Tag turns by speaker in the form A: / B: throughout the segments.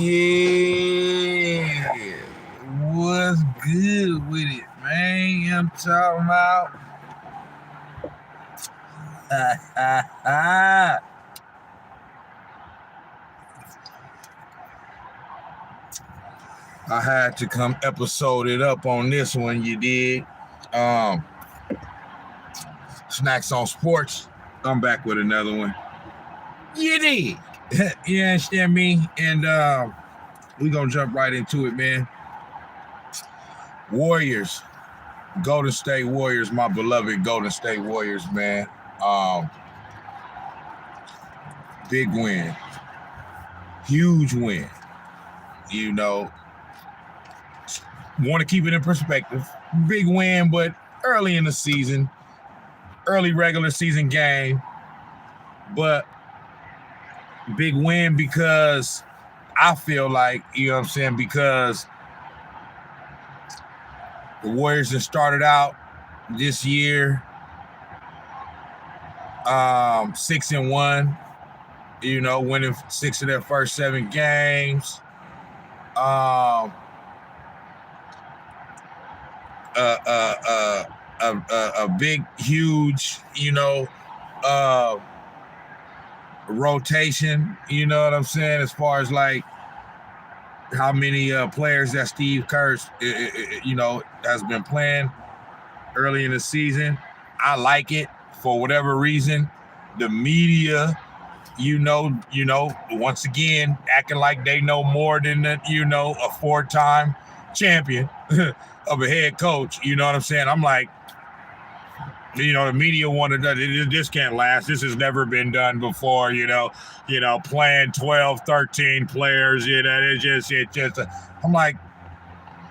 A: Yeah, what's good with it, man? I'm talking about. I had to come episode it up on this one. You did. Snax on Sportz. I'm back with another one. You did. You understand me? And we gonna jump right into it, man. Warriors. Golden State Warriors, my beloved Golden State Warriors, man. Big win. Huge win. You know, want to keep it in perspective. Big win, but early in the season, early regular season game, but big win because I feel like, you know what I'm saying, because the Warriors have started out this year 6-1, you know, winning 6 of their first 7 games. A big, huge, you know, rotation, you know what I'm saying, as far as like how many players that Steve Kerr, you know, has been playing early in the season. I like it for whatever reason. The media, you know, once again, acting like they know more than, a 4-time champion of a head coach. You know what I'm saying? I'm like, you know, the media wanted that this can't last. This has never been done before, you know, playing 12, 13 players, you know, it's just, I'm like,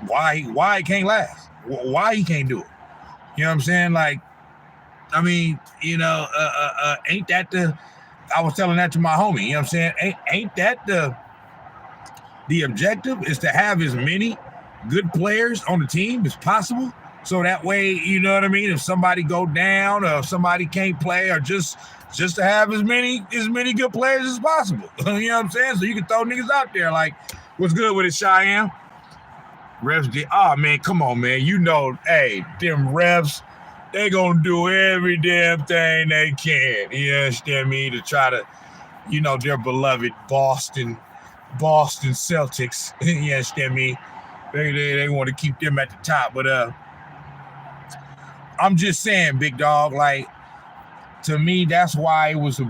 A: why it can't last? Why he can't do it? You know what I'm saying? Like, I mean, you know, ain't that I was telling that to my homie, you know what I'm saying? Ain't that the objective is to have as many good players on the team as possible? So that way, you know what I mean? If somebody go down or if somebody can't play, or just to have as many good players as possible. You know what I'm saying? So you can throw niggas out there like, what's good with it, Cheyenne? Refs did. Oh, man, come on, man. You know, hey, them refs, they gonna do every damn thing they can. You understand me? To try to, you know, their beloved Boston Celtics. You understand me? They want to keep them at the top, but I'm just saying, big dog, like, to me, that's why it's a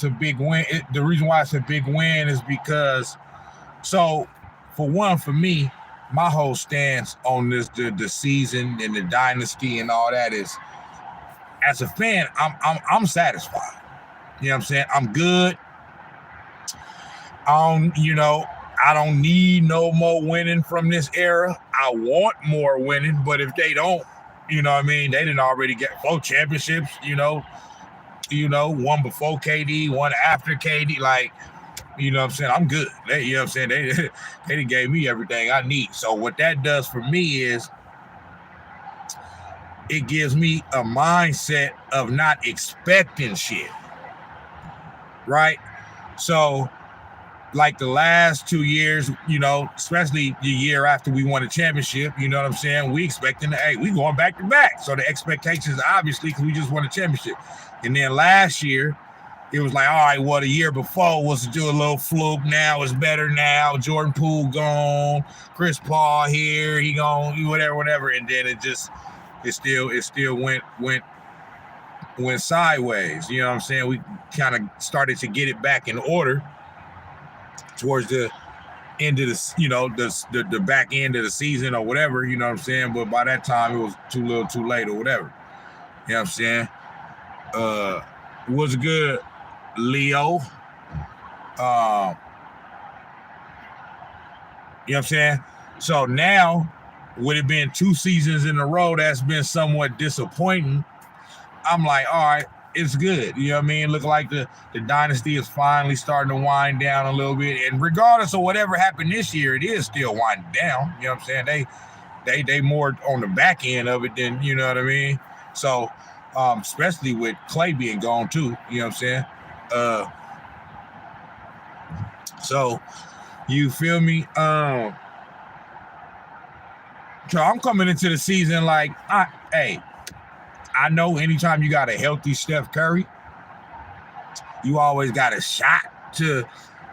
A: big win. The reason why it's a big win is because, so, for one, for me, my whole stance on this, the season and the dynasty and all that is, as a fan, I'm satisfied. You know what I'm saying? I'm good. I don't need no more winning from this era. I want more winning, but if they don't, you know what I mean? They didn't already get 4 championships, you know, one before KD, one after KD. Like, you know what I'm saying? I'm good. You know what I'm saying? They gave me everything I need. So what that does for me is it gives me a mindset of not expecting shit. Right? So, like the last 2 years, you know, especially the year after we won a championship, you know what I'm saying? We expecting we going back to back. So the expectations, obviously, because we just won a championship. And then last year, it was like, all right, well, the year before was to do a little fluke. Now it's better now. Jordan Poole gone. Chris Paul here. He gone, whatever. And then it still went sideways. You know what I'm saying? We kind of started to get it back in order towards the end of the, you know, the back end of the season or whatever, you know what I'm saying? But by that time, it was too little too late or whatever. You know what I'm saying? What's good, Leo? You know what I'm saying? So now, with it being 2 seasons in a row, that's been somewhat disappointing. I'm like, all right, it's good. You know what I mean? Look like the dynasty is finally starting to wind down a little bit. And regardless of whatever happened this year, it is still winding down. You know what I'm saying? They more on the back end of it than, you know what I mean? So, especially with Clay being gone too, you know what I'm saying? So You feel me? So I'm coming into the season like, I know anytime you got a healthy Steph Curry, you always got a shot to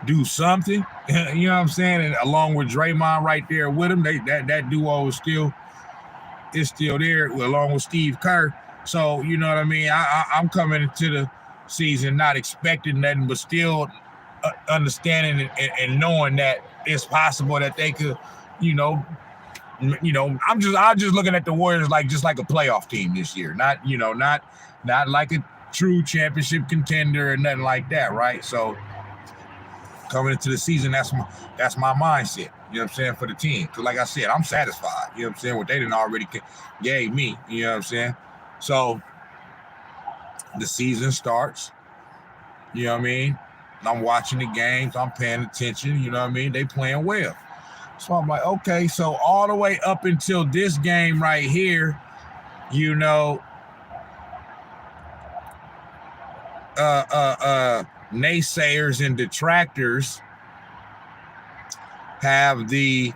A: do something. You know what I'm saying? And along with Draymond right there with him, that duo is still there, along with Steve Kerr. So, you know what I mean? I'm coming into the season not expecting nothing, but still understanding and knowing that it's possible that they could, I'm just looking at the Warriors just like a playoff team this year, not like a true championship contender or nothing like that, right? So coming into the season, that's my mindset. You know what I'm saying, for the team. Because like I said, I'm satisfied. You know what I'm saying? What they didn't already gave me. You know what I'm saying? So the season starts. You know what I mean? I'm watching the games. I'm paying attention. You know what I mean? They playing well. So I'm like, okay. So all the way up until this game right here, naysayers and detractors have the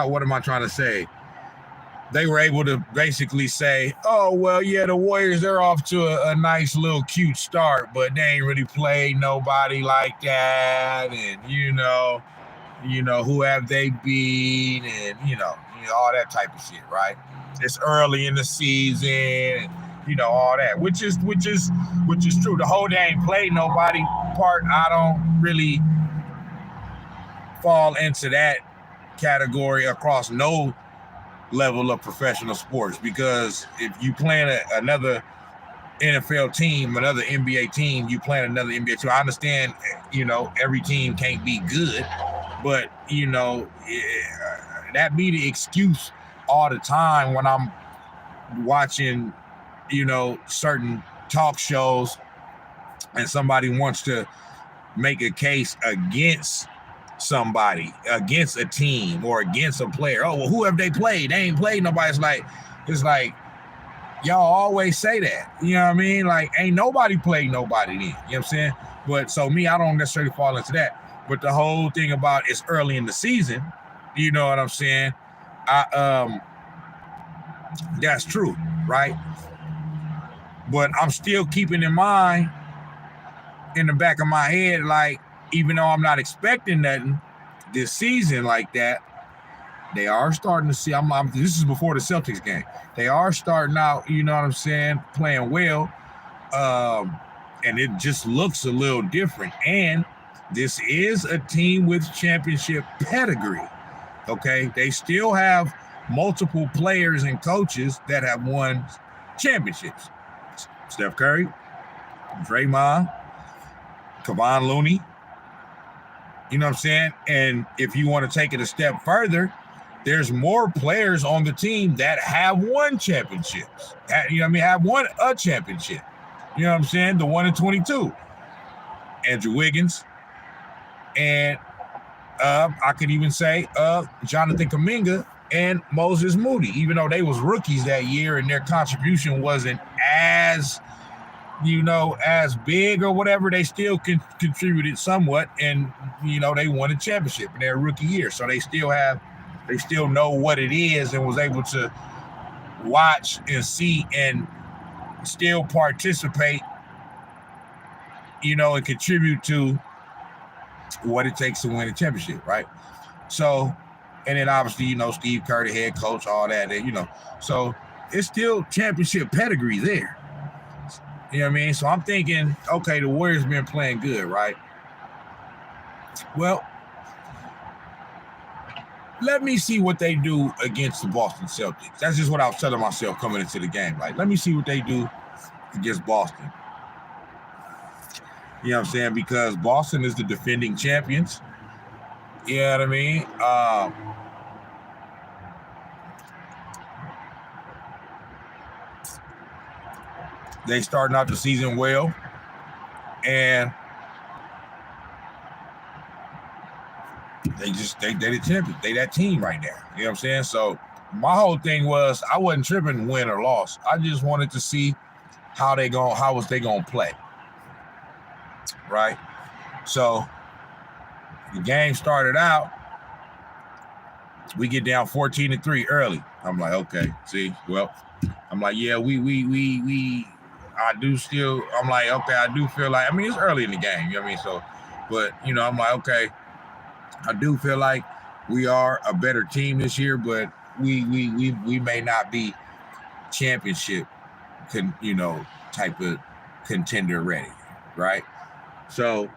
A: what am I trying to say? They were able to basically say, oh, well, yeah, the Warriors, they're off to a nice little cute start, but they ain't really played nobody like that. And, who have they beat? And, all that type of shit, right? It's early in the season, and, all that, which is true. The whole they ain't played nobody part, I don't really fall into that category across no level of professional sports, because if you playing another NFL team, another NBA team, you playing another NBA team. I understand, every team can't be good, but that be the excuse all the time when I'm watching, certain talk shows and somebody wants to make a case against somebody, against a team or against a player. Oh, well, who have they played? They ain't played nobody. It's like y'all always say that. You know what I mean? Like, ain't nobody played nobody then. You know what I'm saying? But so me, I don't necessarily fall into that. But the whole thing about it's early in the season, you know what I'm saying? That's true, right? But I'm still keeping in mind in the back of my head, like, even though I'm not expecting nothing this season like that, they are starting to see. This is before the Celtics game. They are starting out, you know what I'm saying, playing well, and it just looks a little different. And this is a team with championship pedigree. Okay, they still have multiple players and coaches that have won championships. Steph Curry, Draymond, Kevon Looney. You know what I'm saying? And if you want to take it a step further, there's more players on the team that have won championships. Have won a championship. You know what I'm saying? The 1 in 22. Andrew Wiggins. And I could even say Jonathan Kuminga and Moses Moody, even though they was rookies that year and their contribution wasn't as big or whatever, they still contributed somewhat, and they won a championship in their rookie year. So they still know what it is and was able to watch and see and still participate, and contribute to what it takes to win a championship, right? So, and then obviously, Steve Kerr, the head coach, all that, so it's still championship pedigree there. You know what I mean? So I'm thinking, okay, the Warriors been playing good, right? Well, let me see what they do against the Boston Celtics. That's just what I was telling myself coming into the game. Like, let me see what they do against Boston. You know what I'm saying? Because Boston is the defending champions. You know what I mean? They starting out the season well, and they the champions. They that team right there. You know what I'm saying? So my whole thing was I wasn't tripping win or loss. I just wanted to see how was they gonna play, right? So the game started out, we get down 14-3 early. I'm like, okay, see, well, I'm like, yeah, I do still, I'm like, okay, I do feel like, I mean, it's early in the game, you know what I mean? So, but, you know, I'm like, okay, I do feel like we are a better team this year, but we may not be championship, type of contender ready, right? So,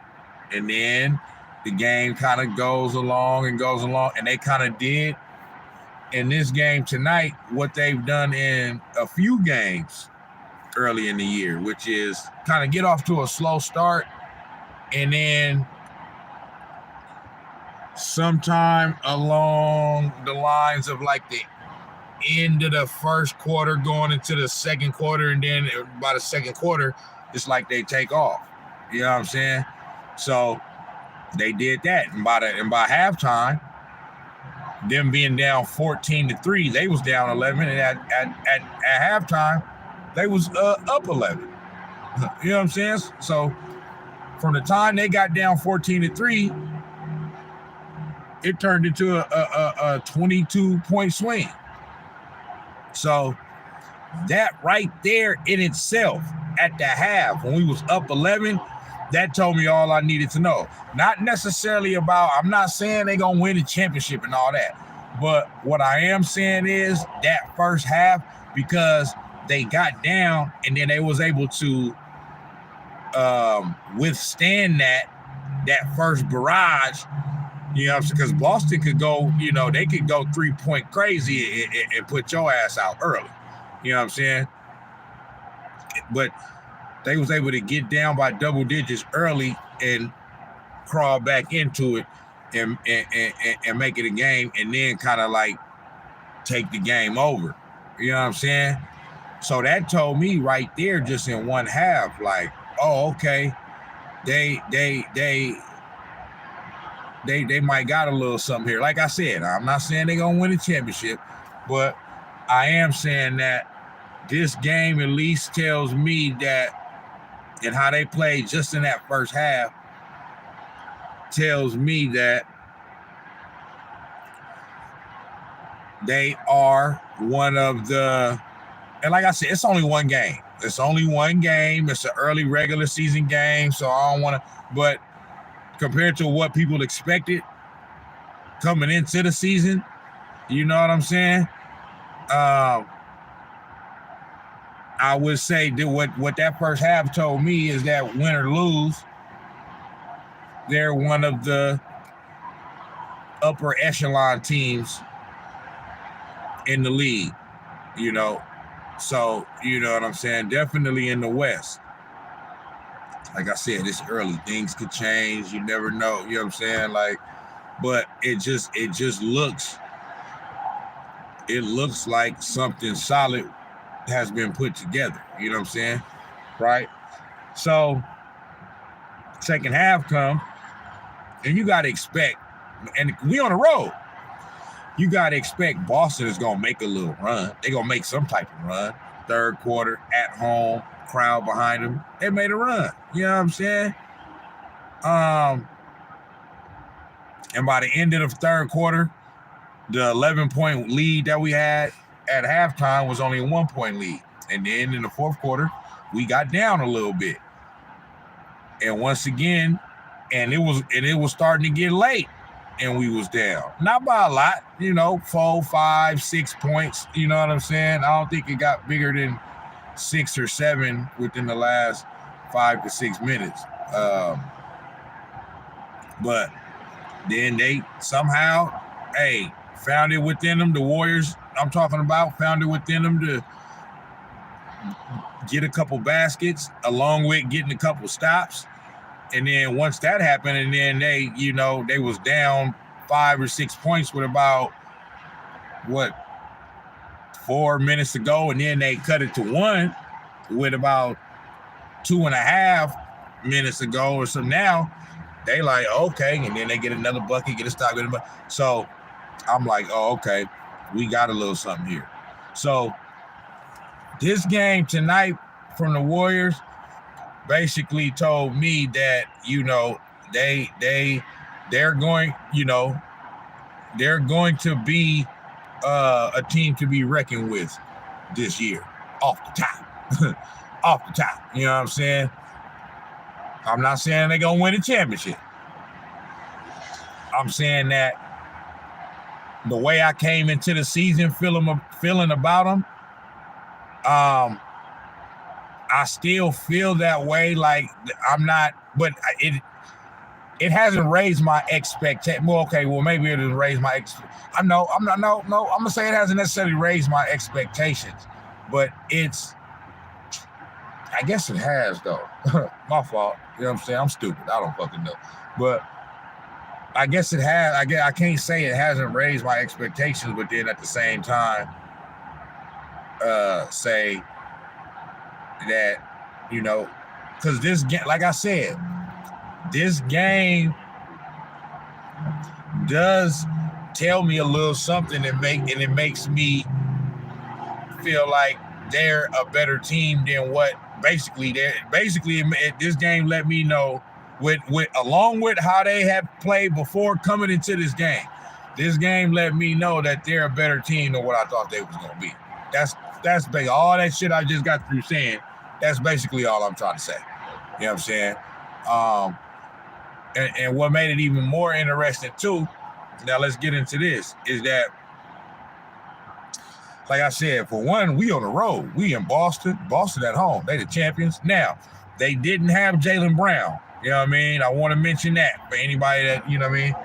A: and then the game kind of goes along, and they kind of did in this game tonight what they've done in a few games early in the year, which is kind of get off to a slow start, and then sometime along the lines of like the end of the first quarter going into the second quarter, and then by the second quarter, it's like they take off. You know what I'm saying? So they did that, and by halftime, them being down 14-3, they was down 11, and at halftime, they was up 11. You know what I'm saying? So from the time they got down 14-3, it turned into a 22-point swing. So that right there in itself, at the half, when we was up 11, that told me all I needed to know. Not necessarily about, I'm not saying they gonna win the championship and all that, but what I am saying is that first half, because they got down and then they was able to withstand that first barrage, you know, because Boston could go, you know, they could go 3-point crazy and put your ass out early. You know what I'm saying? But they was able to get down by double digits early and crawl back into it and make it a game, and then kind of like take the game over. You know what I'm saying? So that told me right there, just in one half, like, oh, okay, they might got a little something here. Like I said, I'm not saying they're gonna win the championship, but I am saying that this game at least tells me that, and how they played just in that first half tells me that they are one of the, and like I said, it's only one game. It's only one game. It's an early regular season game, so I don't want to, but compared to what people expected coming into the season, you know what I'm saying? I would say that what that first half told me is that win or lose, they're one of the upper echelon teams in the league, you know. So, you know what I'm saying? Definitely in the West. Like I said, it's early. Things could change. You never know. You know what I'm saying? Like, but it just looks like something solid has been put together. You know what I'm saying? Right? So second half come, and you got to expect, and we on the road, you got to expect Boston is going to make a little run. They're going to make some type of run. Third quarter, at home, crowd behind them. They made a run. You know what I'm saying? And by the end of the third quarter, the 11-point lead that we had at halftime was only a 1-point lead. And then in the fourth quarter, we got down a little bit. And once again, and it was starting to get late, and we was down. Not by a lot, you know, 4, 5, 6 points. You know what I'm saying? I don't think it got bigger than 6 or 7 within the last 5 to 6 minutes. But then they somehow, found it within them. The Warriors I'm talking about found it within them to get a couple baskets along with getting a couple stops. And then once that happened, and then they, you know, they was down 5 or 6 points with about, 4 minutes to go, and then they cut it to 1 with about 2.5 minutes to go or so. Now they like, okay, and then they get another bucket, get a stop, get a bucket. So I'm like, oh, okay, we got a little something here. So this game tonight from the Warriors basically told me that, you know, they're going, you know, they're going to be a team to be reckoned with this year, off the top. Off the top. You know what I'm saying? I'm not saying they're going to win a championship. I'm saying that the way I came into the season feeling about them, I still feel that way. Like, I'm not, but it hasn't raised my expectation. Well, okay, well, maybe it has raised my I'm gonna say it hasn't necessarily raised my expectations, but I guess it has, though. My fault. You know what I'm saying? I'm stupid. I don't fucking know. But I guess it has. I can't say it hasn't raised my expectations, but then at the same time, say that, you know, because this game, like I said, this game does tell me a little something and it makes me feel like they're a better team than what this game let me know with along with how they have played before coming into this game. This game let me know that they're a better team than what I thought they was gonna be. That's basically all that shit I just got through saying. That's basically all I'm trying to say. You know what I'm saying? And what made it even more interesting too, now let's get into this, is that, like I said, for one, we on the road. We in Boston at home. They the champions. Now, they didn't have Jaylen Brown. You know what I mean? I want to mention that for anybody that, you know what I mean,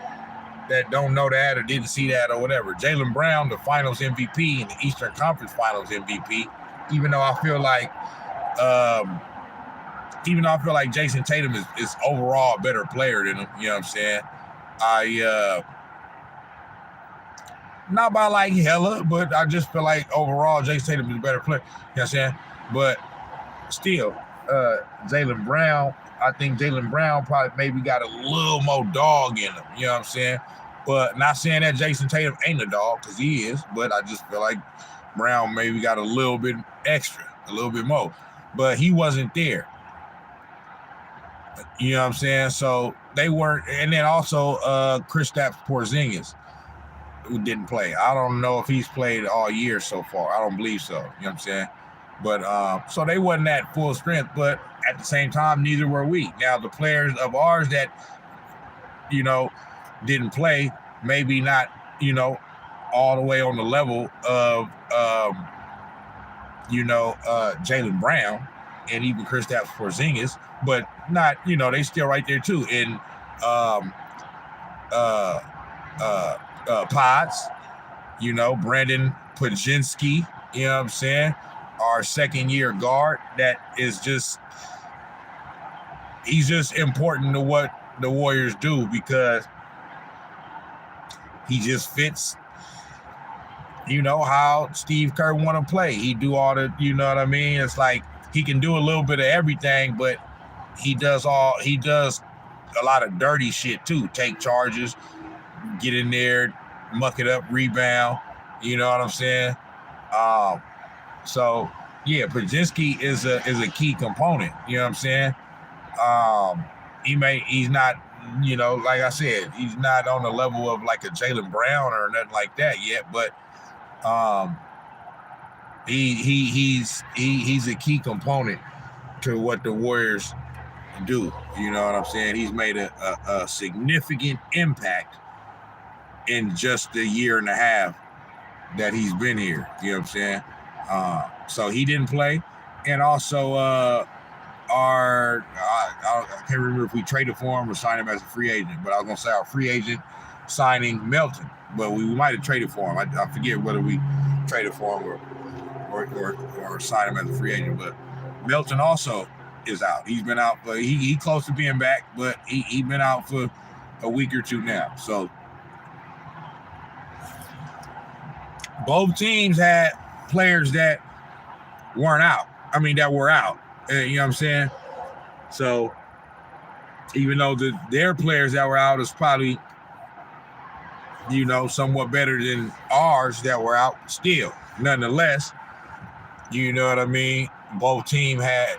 A: that don't know that or didn't see that or whatever. Jaylen Brown, the finals MVP and the Eastern Conference Finals MVP, even though I feel like Jason Tatum is overall a better player than him, you know what I'm saying? Not by like hella, but I just feel like overall Jason Tatum is a better player, you know what I'm saying? But still, Jaylen Brown, I think Jaylen Brown probably maybe got a little more dog in him, you know what I'm saying? But not saying that Jason Tatum ain't a dog, because he is, but I just feel like Brown maybe got a little bit extra, a little bit more. But he wasn't there. You know what I'm saying? So they weren't, and then also Kristaps Porzingis, who didn't play. I don't know if he's played all year so far. I don't believe so. You know what I'm saying? But so they wasn't at full strength, but at the same time, neither were we. Now, the players of ours that, you know, didn't play, maybe not, you know, all the way on the level of, Jaylen Brown and even Kristaps Porzingis, but not, you know, they still right there too. And Pods, you know, Brandon Pajinski, you know what I'm saying? Our second-year guard that is just, he's just important to what the Warriors do, because he just fits, you know, how Steve Kerr want to play. He do all the, you know what I mean? It's like he can do a little bit of everything, but he does a lot of dirty shit too. Take charges, get in there, muck it up, rebound. You know what I'm saying? So yeah, Pajinski is a key component. You know what I'm saying? He's not, you know, like I said, he's not on the level of like a Jaylen Brown or nothing like that yet, but he's a key component to what the Warriors do. You know what I'm saying? He's made a significant impact in just a year and a half that he's been here. You know what I'm saying? So he didn't play. And also I can't remember if we traded for him or signed him as a free agent, but I was going to say our free agent signing Melton, but we might have traded for him. I forget whether we traded for him or signed him as a free agent, but Melton also is out. He's been out, but he close to being back, but he been out for a week or two now. So both teams had players that weren't out. I mean, that were out. You know what I'm saying? So even though their players that were out is probably, you know, somewhat better than ours that were out, still, nonetheless, you know what I mean? both teams had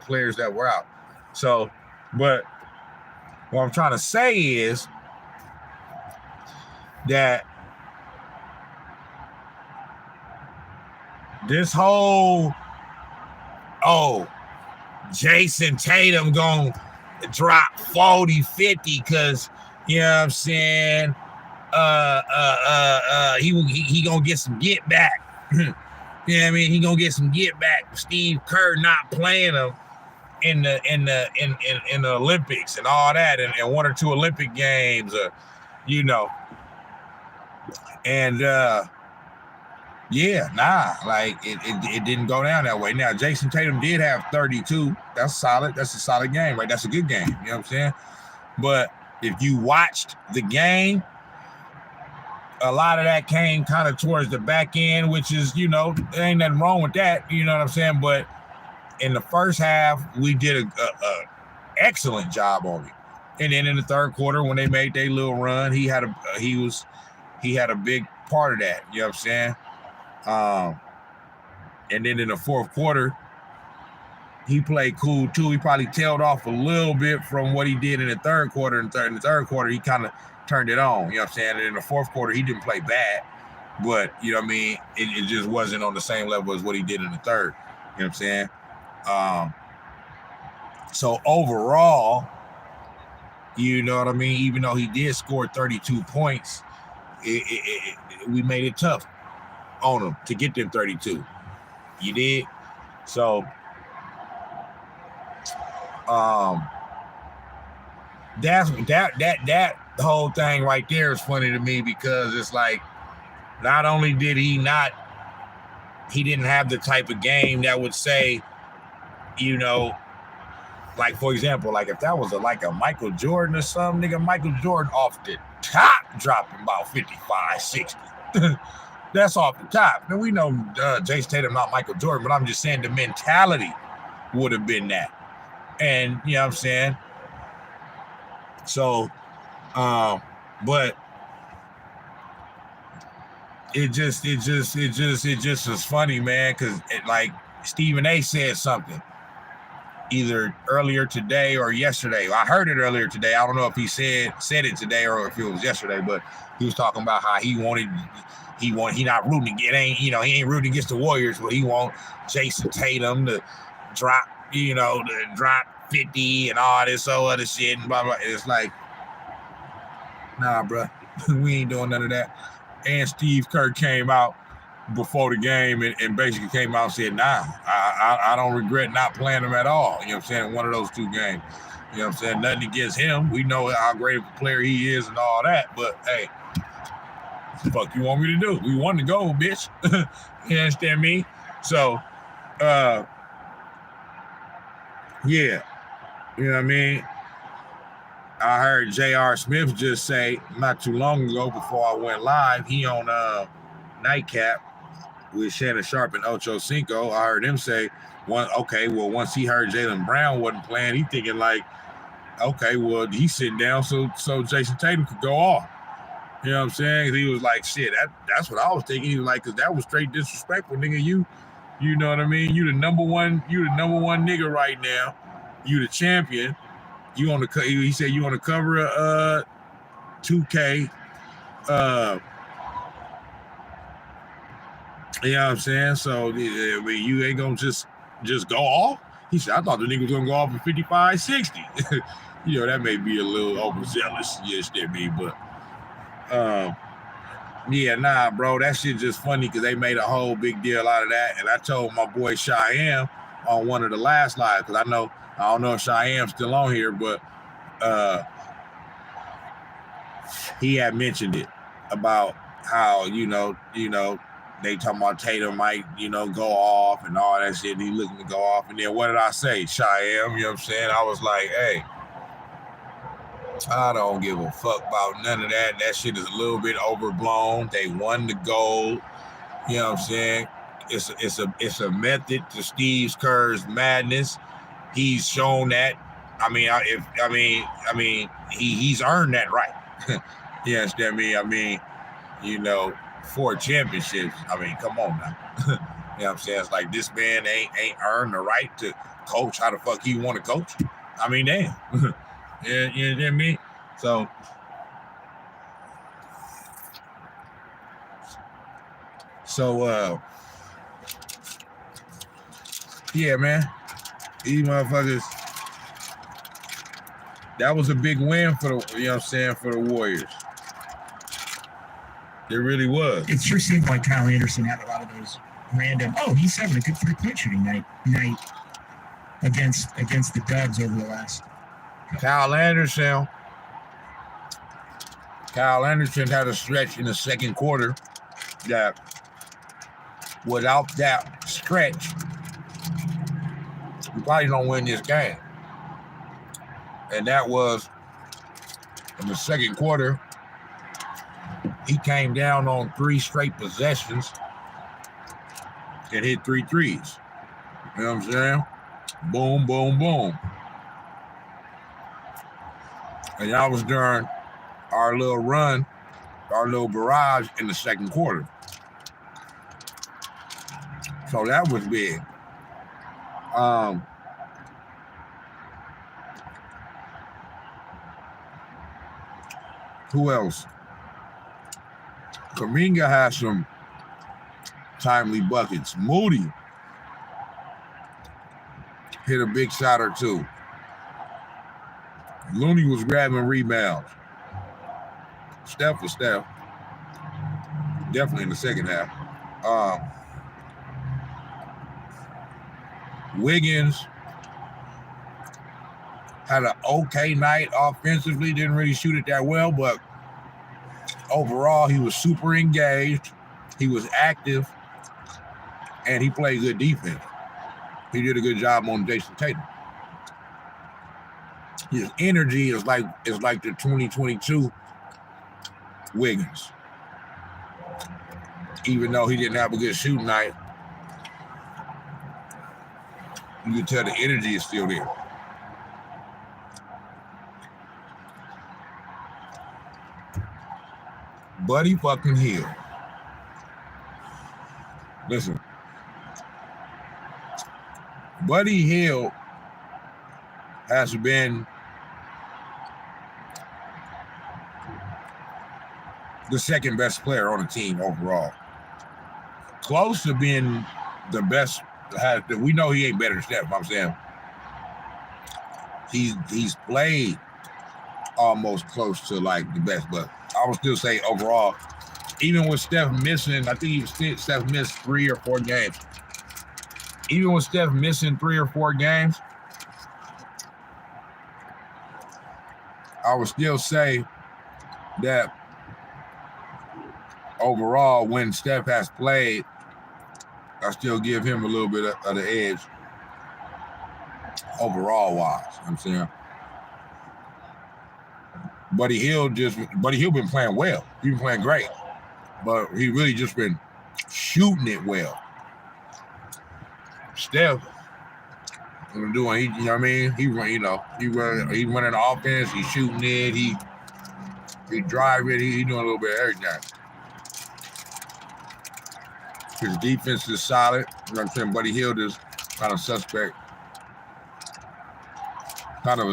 A: players that were out. So, but what I'm trying to say is that this whole Jason Tatum gonna drop 40, 50 because, you know what I'm saying, he gonna get some get back. You know what I mean? He gonna get some get back. Steve Kerr not playing him in the Olympics and all that, and one or two Olympic games, you know. And like it didn't go down that way. Now Jason Tatum did have 32. That's solid. That's a solid game, right? That's a good game. You know what I'm saying? But if you watched the game, a lot of that came kind of towards the back end, which is, you know, there ain't nothing wrong with that. You know what I'm saying? But in the first half, we did a excellent job on it. And then in the third quarter, when they made their little run, he had a big part of that. You know what I'm saying? And then in the fourth quarter, he played cool too. He probably tailed off a little bit from what he did in the third quarter. In the third quarter, he kind of turned it on. You know what I'm saying? And in the fourth quarter, he didn't play bad, but, you know what I mean? It just wasn't on the same level as what he did in the third. You know what I'm saying? So overall, you know what I mean? Even though he did score 32 points, we made it tough on him to get them 32. You did? So that whole thing right there is funny to me, because it's like, not only did he didn't have the type of game that would say, you know, like, for example, like if that was a Michael Jordan or something, nigga, Michael Jordan off the top dropping about 55, 60. That's off the top. Now, we know Jason Tatum not Michael Jordan, but I'm just saying the mentality would have been that. And, you know what I'm saying? So, but it just was funny, man, because like Stephen A said something either earlier today or yesterday. I heard it earlier today. I don't know if he said it today or if it was yesterday, but he was talking about how he not rooting. It ain't, you know, he ain't rooting against the Warriors, but he want Jason Tatum to drop 50 and all this other shit and blah blah. It's like, nah, bro, we ain't doing none of that. And Steve Kerr came out before the game and basically came out and said, nah, I don't regret not playing him at all. You know what I'm saying? One of those two games. You know what I'm saying? Nothing against him. We know how great of a player he is and all that. But, hey, what the fuck you want me to do? We won the goal, bitch. You understand me? So, yeah. You know what I mean? I heard J.R. Smith just say not too long ago before I went live, he on Nightcap with Shannon Sharp and Ocho Cinco. I heard him say, once he heard Jaylen Brown wasn't playing, he thinking like, okay, well, he's sitting down so Jason Tatum could go off. You know what I'm saying? He was like, shit, that's what I was thinking. He was like, because that was straight disrespectful, nigga. You know what I mean? You the number one nigga right now. You the champion. You on the, he said you on the cover of 2K. You know what I'm saying? So I mean, you ain't gonna just go off. He said, I thought the nigga was gonna go off at 55, 60. You know, that may be a little overzealous, yes, that be, but yeah, nah, bro, that shit just funny because they made a whole big deal out of that. And I told my boy Cheyenne on one of the last lives, because I don't know if Cheyenne's still on here, but he had mentioned it about how, you know, they talking about Tatum might, go off and all that shit. And he looking to go off. And then what did I say? Cheyenne, you know what I'm saying? I was like, hey, I don't give a fuck about none of that. That shit is a little bit overblown. They won the gold. You know what I'm saying? It's a method to Steve Kerr's madness. He's shown that. He's earned that right. You understand me? 4 championships. I mean, come on now. You know You know what I'm saying? It's like this man ain't earned the right to coach how the fuck he want to coach. I mean, damn. You know what I mean? So, yeah, man. These motherfuckers, that was a big win for the, you know what I'm saying, for the Warriors. It really was.
B: It sure seemed like Kyle Anderson had a lot of those random, he's having a good three-point shooting night against the Dubs over the last.
A: Kyle Anderson had a stretch in the second quarter that without that stretch, we probably don't win this game. And that was in the second quarter. He came down on 3 straight possessions and hit 3 threes. You know what I'm saying? Boom, boom, boom. And that was during our little run, our little barrage in the second quarter. So that was big. Who else? Kuminga has some timely buckets. Moody hit a big shot or 2. Looney was grabbing rebounds. Steph was Steph. Definitely in the second half. Wiggins had an okay night offensively. Didn't really shoot it that well, but overall, he was super engaged. He was active, and he played good defense. He did a good job on Jason Tatum. His energy is like the 2022 Wiggins. Even though he didn't have a good shooting night, you can tell the energy is still there. Buddy fucking Hield. Listen. Buddy Hield has been the second best player on the team overall. Close to being the best. We know he ain't better than Steph, I'm saying. He's played almost close to like the best, but I would still say overall, even with Steph missing, I think Steph missed 3 or 4 games. Even with Steph missing 3 or 4 games, I would still say that overall, when Steph has played, I still give him a little bit of the edge overall wise. You know what I'm saying? Buddy Hield been playing well. He's been playing great. But he really just been shooting it well. Steph doing, you know what I mean? He's running the offense, he's shooting it, he driving it, he doing a little bit of everything. His defense is solid. You know what I'm saying? Buddy Hield is kind of a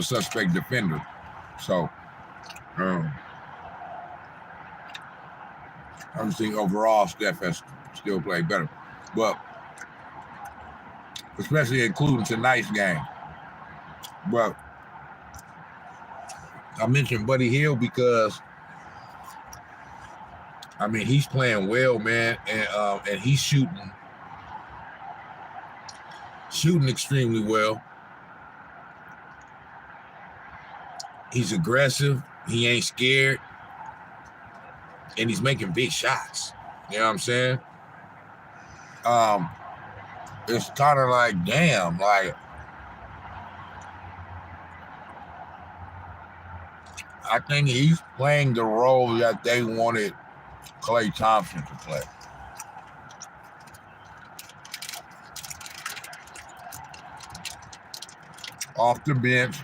A: suspect defender. So, I just think overall Steph has still played better. But, especially including tonight's game. But, I mentioned Buddy Hield because, I mean, he's playing well, man, and he's shooting extremely well. He's aggressive. He ain't scared. And he's making big shots. You know what I'm saying? It's kind of like, damn, like, I think he's playing the role that they wanted Klay Thompson to play. Off the bench,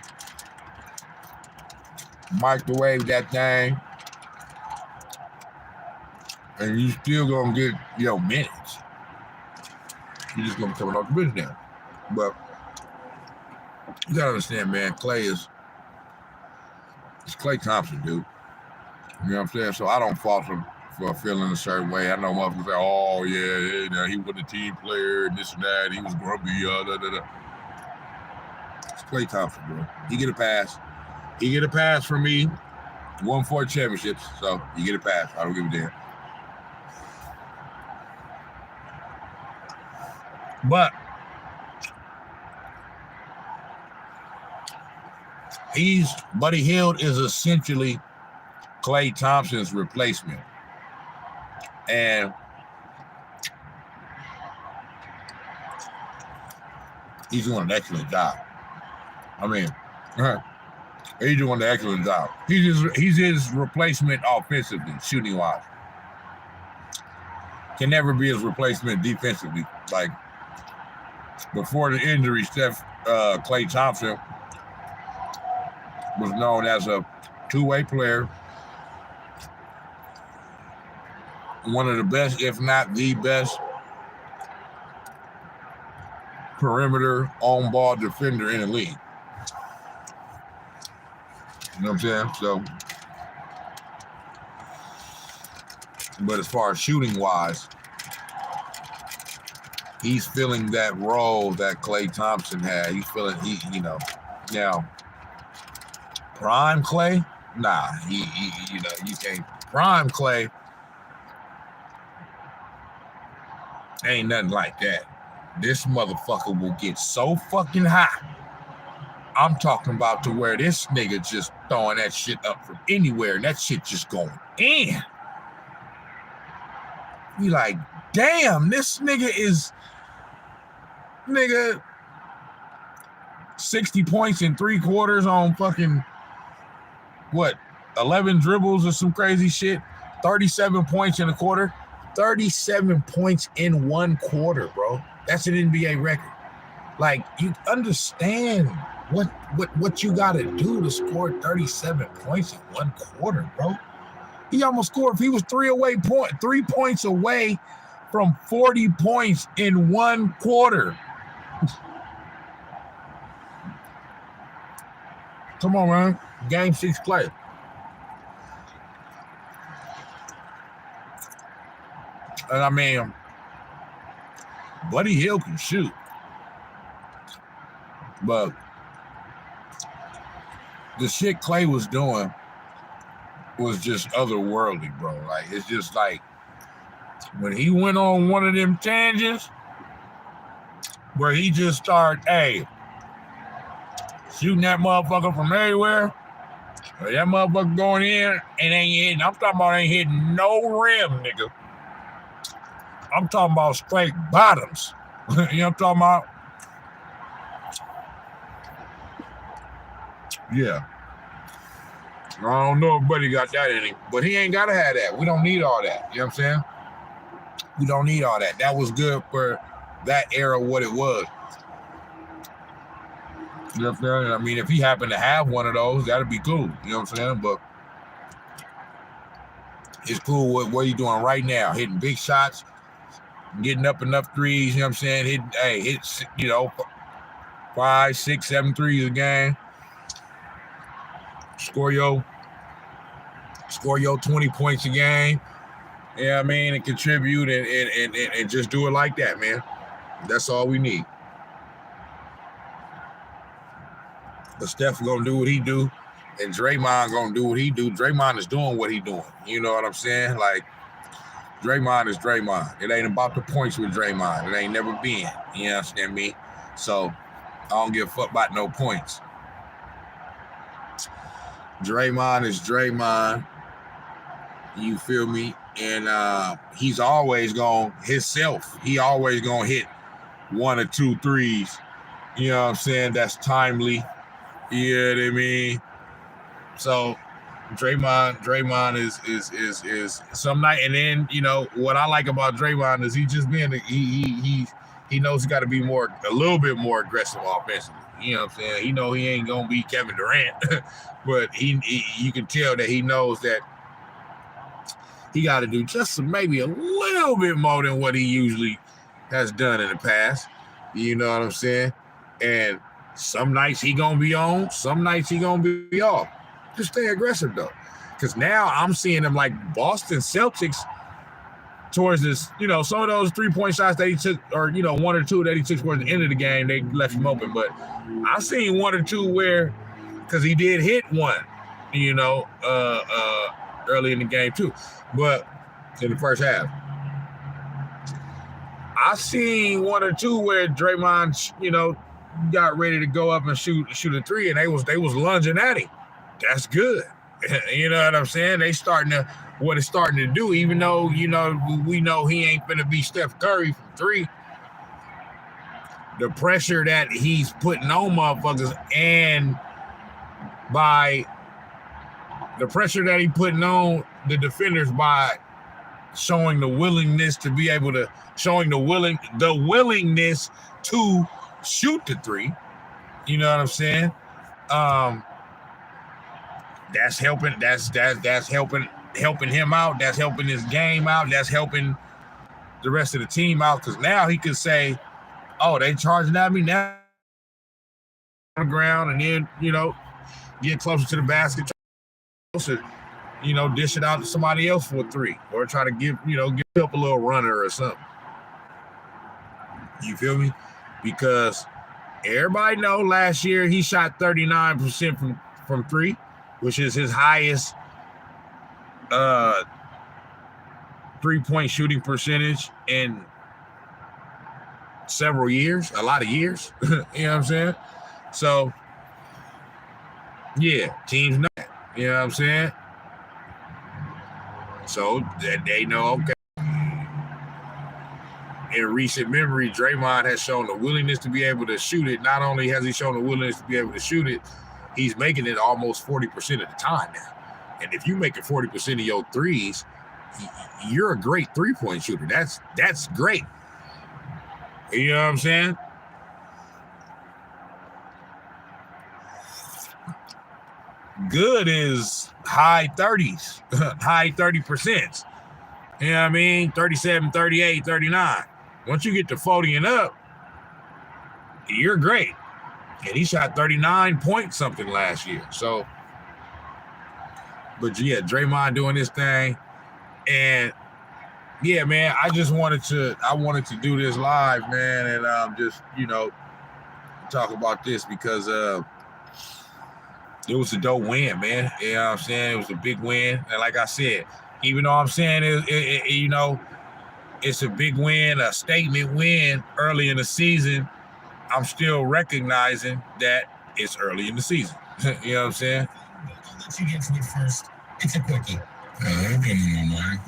A: microwave that thing, and you still gonna get minutes. He's just gonna be coming off the bench now. But you gotta understand, man, it's Klay Thompson, dude. You know what I'm saying? So I don't fault him for feeling a certain way. I know motherfuckers say, oh yeah, he wasn't a team player and this and that. He was grumpy, It's Klay Thompson, bro. He get a pass. He get a pass from me. Won 4 championships, so you get a pass. I don't give a damn. But Buddy Hield is essentially Klay Thompson's replacement. And he's doing an excellent job. I mean, he's doing an excellent job. He's his replacement offensively, shooting wise. Can never be his replacement defensively. Like before the injury, Klay Thompson was known as a two-way player, one of the best, if not the best, perimeter on-ball defender in the league. You know what I'm saying? So, but as far as shooting-wise, he's filling that role that Klay Thompson had. He's filling, now, prime Klay? Nah, you can't. Prime Klay ain't nothing like that. This motherfucker will get so fucking high. I'm talking about to where this nigga just throwing that shit up from anywhere and that shit just going in. You like, damn, this nigga is 60 points in 3 quarters on fucking 11 dribbles or some crazy shit. 37 points in a quarter. 37 points in 1 quarter, bro. That's an NBA record. Like, you understand what you gotta do to score 37 points in 1 quarter, bro. He almost scored. If he was 3 points away from 40 points in 1 quarter. Come on, man. Game 6 play. And I mean, Buddy Hield can shoot. But the shit Klay was doing was just otherworldly, bro. Like, it's just like when he went on one of them tangents where he just started, shooting that motherfucker from everywhere. That motherfucker going in and ain't hitting. I'm talking about ain't hitting no rim, nigga. I'm talking about straight bottoms. You know what I'm talking about? Yeah. I don't know if Buddy got that in him, but he ain't got to have that. We don't need all that. You know what I'm saying? We don't need all that. That was good for that era, what it was. You know what I'm saying? I mean, if he happened to have one of those, that'd be cool. You know what I'm saying? But it's cool what he's doing right now. Hitting big shots, getting up enough threes, you know what I'm saying? Hit 5, 6, 7 threes a game. Score your 20 points a game. Yeah, I mean, and contribute and just do it like that, man. That's all we need. But Steph gonna do what he do, and Draymond gonna do what he do. Draymond is doing what he doing. You know what I'm saying? Like, Draymond is Draymond. It ain't about the points with Draymond. It ain't never been. You understand me? So I don't give a fuck about no points. Draymond is Draymond. You feel me? And he's always gonna himself. He always gonna hit 1 or 2 threes. You know what I'm saying? That's timely. You know what I mean? So Draymond is some night. And then, you know, what I like about Draymond is he just being he knows he got to be a little bit more aggressive offensively. You know what I'm saying? He know he ain't gonna be Kevin Durant, but you can tell that he knows that he got to do just maybe a little bit more than what he usually has done in the past. You know what I'm saying? And some nights he gonna be on, some nights he gonna be off. Just stay aggressive though. Because now I'm seeing him like Boston Celtics towards this, some of those 3-point shots that he took, or, one or two that he took towards the end of the game, they left him open. But I've seen one or two where, because he did hit one, early in the game too. But in the first half, I seen one or two where Draymond, got ready to go up and shoot a three, and they was lunging at him. That's good. You know what I'm saying? What it's starting to do, even though, we know he ain't finna be Steph Curry from three. The pressure that he's putting on motherfuckers, and by the pressure that he's putting on the defenders by showing the willingness to be able to, the willingness to shoot the three. You know what I'm saying? That's helping. That's helping him out. That's helping his game out. That's helping the rest of the team out. Because now he could say, "Oh, they charging at me now." On the ground, and then get closer to the basket, closer, dish it out to somebody else for a three, or try to give up a little runner or something. You feel me? Because everybody know last year he shot 39% from three, which is his highest 3-point shooting percentage in several years, a lot of years. You know what I'm saying? So, yeah, teams know that. You know what I'm saying? So they know, okay. In recent memory, Draymond has shown the willingness to be able to shoot it. Not only has he shown the willingness to be able to shoot it, he's making it almost 40% of the time now. And if you make it 40% of your threes, you're a great 3-point shooter. That's great. You know what I'm saying? Good is high 30s, high 30%. You know what I mean? 37, 38, 39. Once you get to 40 and up, you're great. And he shot 39 point something last year. So, but yeah, Draymond doing this thing. And yeah, man, I wanted to do this live, man, and just, talk about this because it was a dope win, man. You know what I'm saying? It was a big win. And like I said, even though I'm saying it's a big win, a statement win early in the season, I'm still recognizing that it's early in the season. You know what I'm saying?
B: I'll let you get to it first. It's a quickie. I've been in my mind.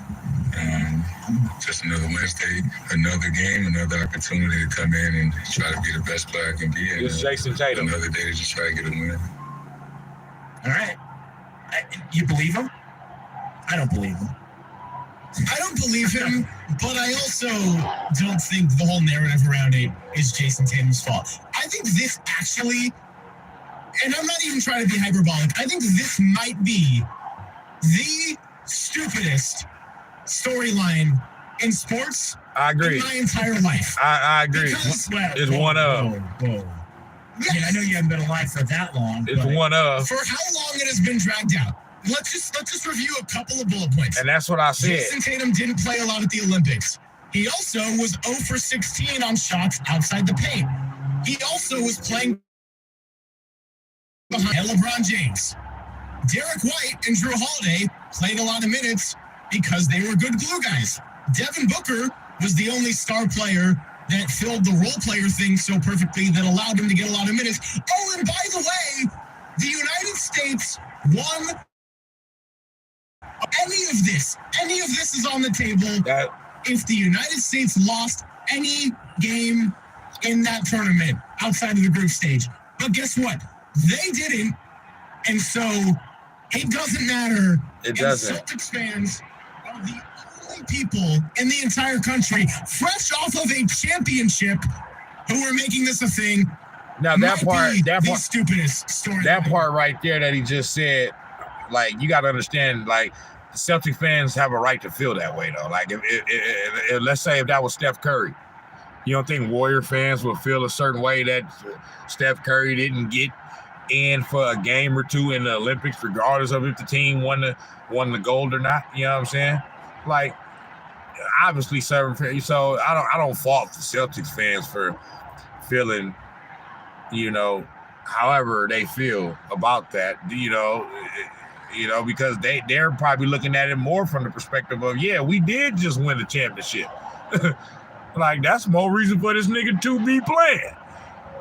B: Just another Wednesday, another game, another opportunity to come in and try to be the best player I can be.
A: It's Jason Jada.
B: Another day to just try to get a win. All right. You believe him? I don't believe him. I don't believe him, but I also don't think the whole narrative around it is Jason Tatum's fault. I think this actually, and I'm not even trying to be hyperbolic, I think this might be the stupidest storyline in sports.
A: I agree.
B: In my entire life.
A: I agree.
B: Because,
A: it's one of.
B: Yes. Yeah, I know you haven't been alive for that long.
A: It's one of.
B: For how long it has been dragged out. Let's just review a couple of bullet points.
A: And that's what I said.
B: Jason Tatum didn't play a lot at the Olympics. He also was 0 for 16 on shots outside the paint. He also was playing behind LeBron James. Derek White and Drew Holiday played a lot of minutes because they were good glue guys. Devin Booker was the only star player that filled the role player thing so perfectly that allowed him to get a lot of minutes. Oh, and by the way, the United States won. Any of this is on the table. If the United States lost any game in that tournament outside of the group stage. But guess what? They didn't. And so it doesn't matter.
A: It doesn't.
B: Celtics fans are the only people in the entire country fresh off of a championship who are making this a thing.
A: Now that part,
B: stupidest story.
A: That part right there that he just said, like, you got to understand, like, Celtic fans have a right to feel that way, though. Like, if let's say if that was Steph Curry, You don't think Warrior fans will feel a certain way that Steph Curry didn't get in for a game or two in the Olympics, regardless of if the team won the gold or not? You know what I'm saying? Like, obviously, so I don't fault the Celtics fans for feeling, however they feel about that. Because they're probably looking at it more from the perspective of, yeah, we did just win the championship. Like, that's more reason for this nigga to be playing.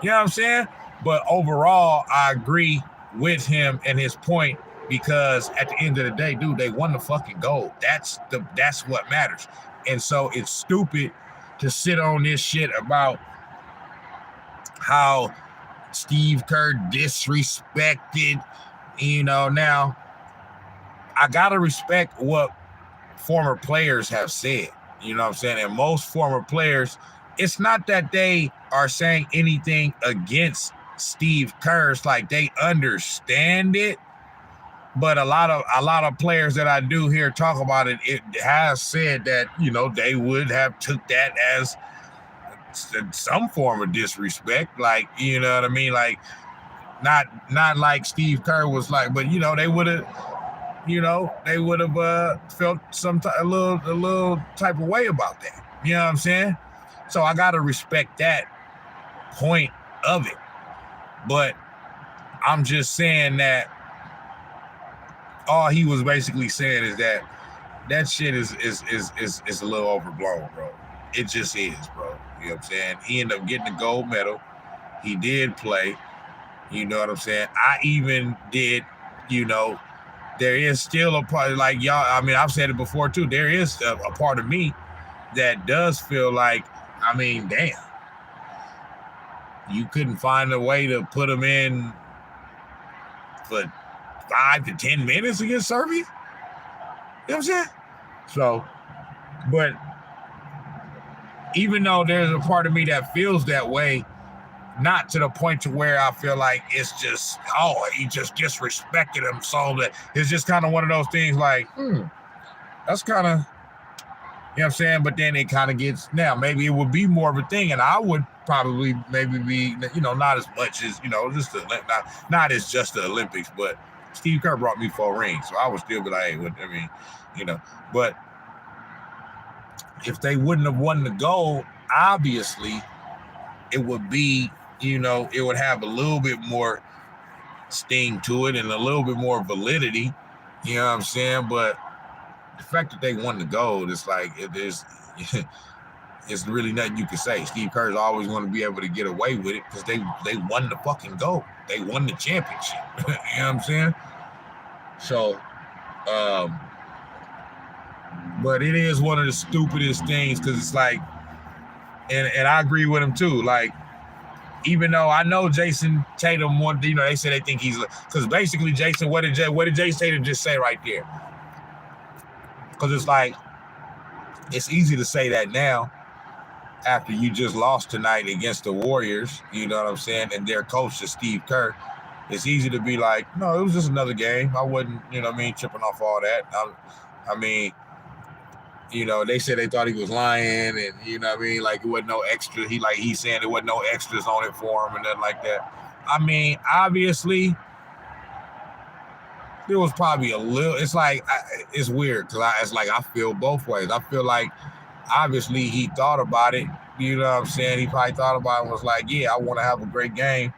A: You know what I'm saying? But overall, I agree with him and his point, because at the end of the day, dude, they won the fucking gold. That's what matters. And so it's stupid to sit on this shit about how Steve Kerr disrespected, now I gotta respect what former players have said. You know what I'm saying? And most former players, it's not that they are saying anything against Steve Kerr. It's like they understand it. But a lot of players that I do hear talk about it, it has said that, they would have took that as some form of disrespect. Like, you know what I mean? Like, not like Steve Kerr was like, but, they would have, felt a little type of way about that. You know what I'm saying? So I got to respect that point of it. But I'm just saying that all he was basically saying is that shit is a little overblown, bro. It just is, bro. You know what I'm saying? He ended up getting the gold medal. He did play. You know what I'm saying? I even did, there is still a part, like y'all, I mean, I've said it before too, there is a part of me that does feel like, I mean, damn, you couldn't find a way to put him in for 5 to 10 minutes against Serbia? You know what I'm saying? So, but even though there's a part of me that feels that way, not to the point to where I feel like it's just, he just disrespected him, so that it's just kind of one of those things like, that's kind of, you know what I'm saying? But then it kind of gets, now maybe it would be more of a thing, and I would probably maybe be, not as much as, just not as just the Olympics, but Steve Kerr brought me 4 rings, so I would still be like, hey, but if they wouldn't have won the gold, obviously it would be, it would have a little bit more sting to it and a little bit more validity, you know what I'm saying? But the fact that they won the gold, it's like, it's really nothing you can say. Steve Kerr's always going to be able to get away with it because they won the fucking gold. They won the championship. You know what I'm saying? So, but it is one of the stupidest things because it's like, and I agree with him too. Like, even though I know Jason Tatum they say they think he's, because basically Jason, what did Jason Tatum just say right there? Because it's like, it's easy to say that now after you just lost tonight against the Warriors, you know what I'm saying, and their coach is Steve Kerr. It's easy to be like, no, it was just another game. I wasn't, tripping off all that. They said they thought he was lying, and like it wasn't no extra. He's saying there wasn't no extras on it for him and nothing like that. I mean, obviously, there was probably a little. It's like it's weird because I feel both ways. I feel like obviously he thought about it. You know what I'm saying? He probably thought about it and was like, yeah, I want to have a great game.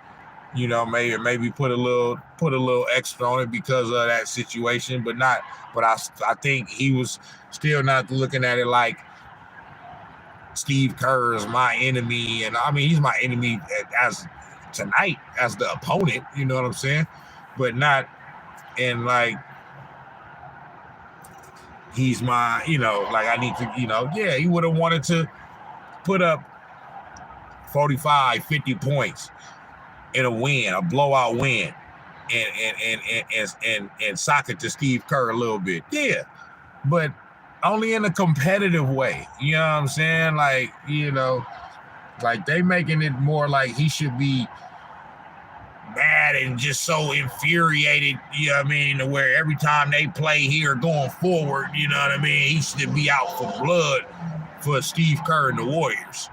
A: Maybe put a little extra on it because of that situation, but not. But I think he was still not looking at it like Steve Kerr is my enemy, and I mean he's my enemy as tonight as the opponent. You know what I'm saying? But not, and like he's my, like I need to, yeah, he would have wanted to put up 45, 50 points in a win, a blowout win, and sock it to Steve Kerr a little bit. Yeah, but only in a competitive way. You know what I'm saying? Like, like they making it more like he should be mad and just so infuriated, you know what I mean, to where every time they play here going forward, you know what I mean, he should be out for blood for Steve Kerr and the Warriors.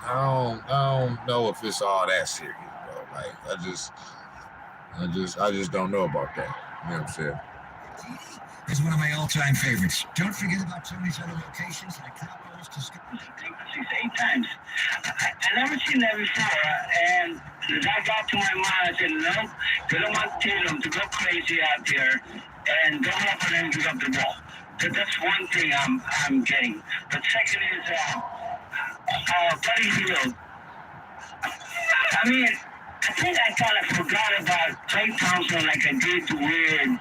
A: I don't know if it's all that serious, bro. Like I just don't know about that. You know what I'm saying?
B: Is one of my all-time favorites. Don't forget about some of these other locations like Cowboys to
C: 6, 8 times. I never seen that before, and that got to my mind. I said, no, they don't want Tatum to go crazy out there, and don't let him give up the ball. That's one thing I'm getting. But second is Buddy Hield. I mean, I think I kind of forgot about Klay Thompson like I did with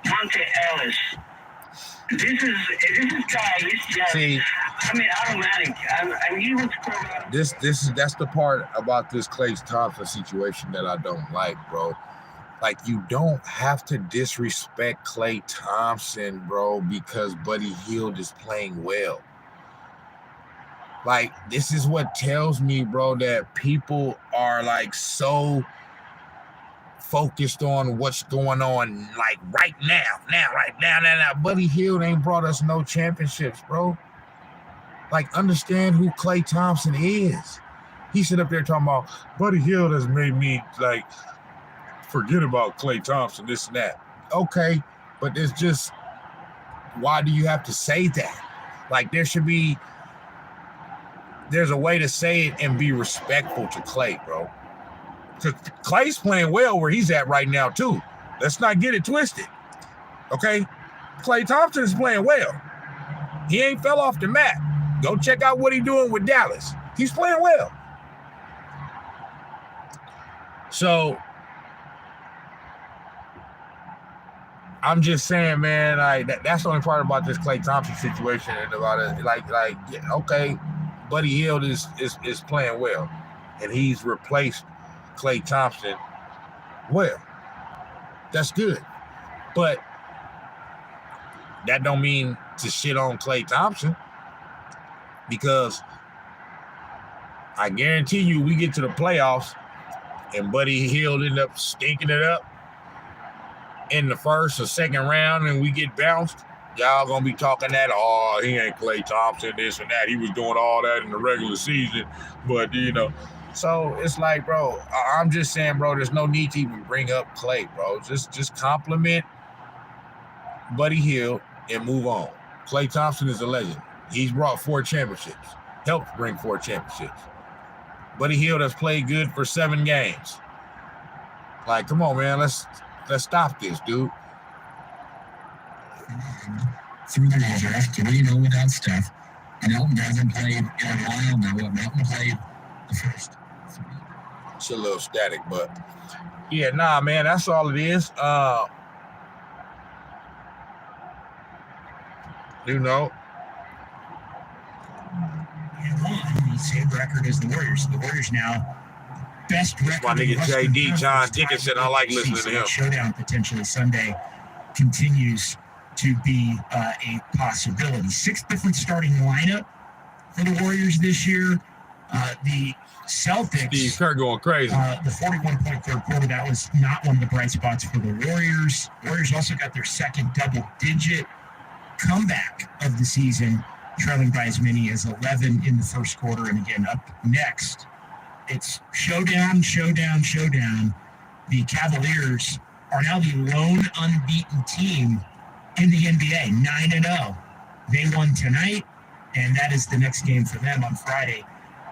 C: Monte Ellis. This is guy. He's just.
A: See,
C: I mean, automatic. I mean, he was.
A: That's the part about this Klay Thompson situation that I don't like, bro. Like, you don't have to disrespect Klay Thompson, bro, because Buddy Hield is playing well. Like, this is what tells me, bro, that people are like so focused on what's going on, like right now. Buddy Hield ain't brought us no championships, bro. Like, understand who Klay Thompson is. He sit up there talking about Buddy Hield has made me like forget about Klay Thompson, this and that. Okay, but it's just, why do you have to say that? Like, there's a way to say it and be respectful to Klay, bro. Because Klay's playing well where he's at right now, too. Let's not get it twisted. Okay? Klay Thompson is playing well. He ain't fell off the mat. Go check out what he's doing with Dallas. He's playing well. So, I'm just saying, man, like that's the only part about this Klay Thompson situation and about it. Like, okay, Buddy Hield is playing well, and he's replaced Klay Thompson well. That's good, but that don't mean to shit on Klay Thompson, because I guarantee you, we get to the playoffs and Buddy Hield end up stinking it up in the first or second round and we get bounced, y'all gonna be talking that, oh, he ain't Klay Thompson, this and that. He was doing all that in the regular season, but, you know. So it's like, bro, I'm just saying, bro, there's no need to even bring up Klay, bro. Just compliment Buddy Hield and move on. Klay Thompson is a legend. He's brought 4 championships, helped bring 4 championships. Buddy Hield has played good for 7 games. Like, come on, man, let's stop this, dude.
B: Through the draft, 3-0 without Steph. And Elton hasn't played in a while now. Elton played the first 3.
A: It's a little static, but yeah, nah, man, that's all it is. You know.
B: And won the same record as the Warriors. The Warriors now best record.
A: My nigga JD, John Dickinson, I like listening to him.
B: Showdown potentially Sunday continues to be a possibility. 6 different starting lineup for the Warriors this year. The Celtics.
A: Steve Kerr going crazy.
B: The 41-point third quarter, that was not one of the bright spots for the Warriors. Warriors also got their second double-digit comeback of the season, trailing by as many as 11 in the first quarter. And again, up next, it's showdown. The Cavaliers are now the lone unbeaten team in the NBA, 9-0. They won tonight, and that is the next game for them on Friday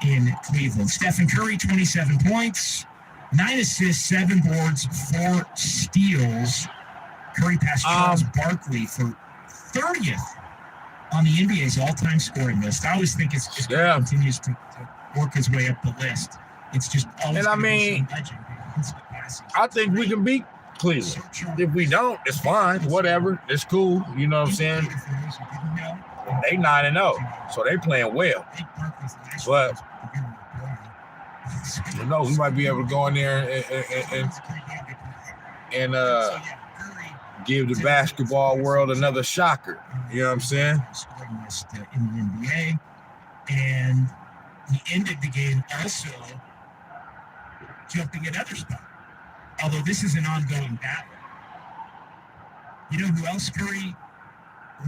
B: in Cleveland. Stephen Curry, 27 points, 9 assists, 7 boards, 4 steals. Curry passed Charles Barkley for 30th on the NBA's all-time scoring list. I always think it's continues to work his way up the list. It's just always. And I mean,
A: I think we can beat Cleveland. If we don't, it's fine. Whatever. It's cool. You know what I'm saying? They 9-0, so they playing well. But you know, we might be able to go in there and give the basketball world another shocker. You know what I'm saying?
B: In the NBA, and he ended the game also jumping another spot. Although this is an ongoing battle. You know who else Curry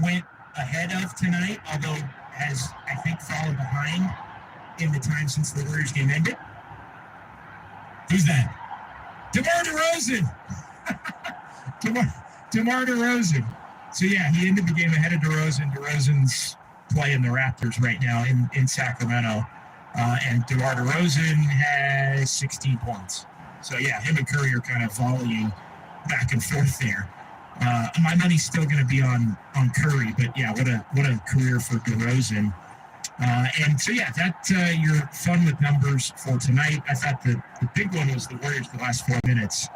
B: went ahead of tonight, although has, I think, fallen behind in the time since the Warriors game ended? Who's that? DeMar DeRozan. DeMar DeRozan. So, yeah, he ended the game ahead of DeRozan. DeRozan's playing the Raptors right now in Sacramento. And DeMar DeRozan has 16 points. So, yeah, him and Curry are kind of volleying back and forth there. My money's still going to be on Curry, but, yeah, what a career for DeRozan. And so, yeah, that you're fun with numbers for tonight. I thought the big one was the Warriors the last 4 minutes.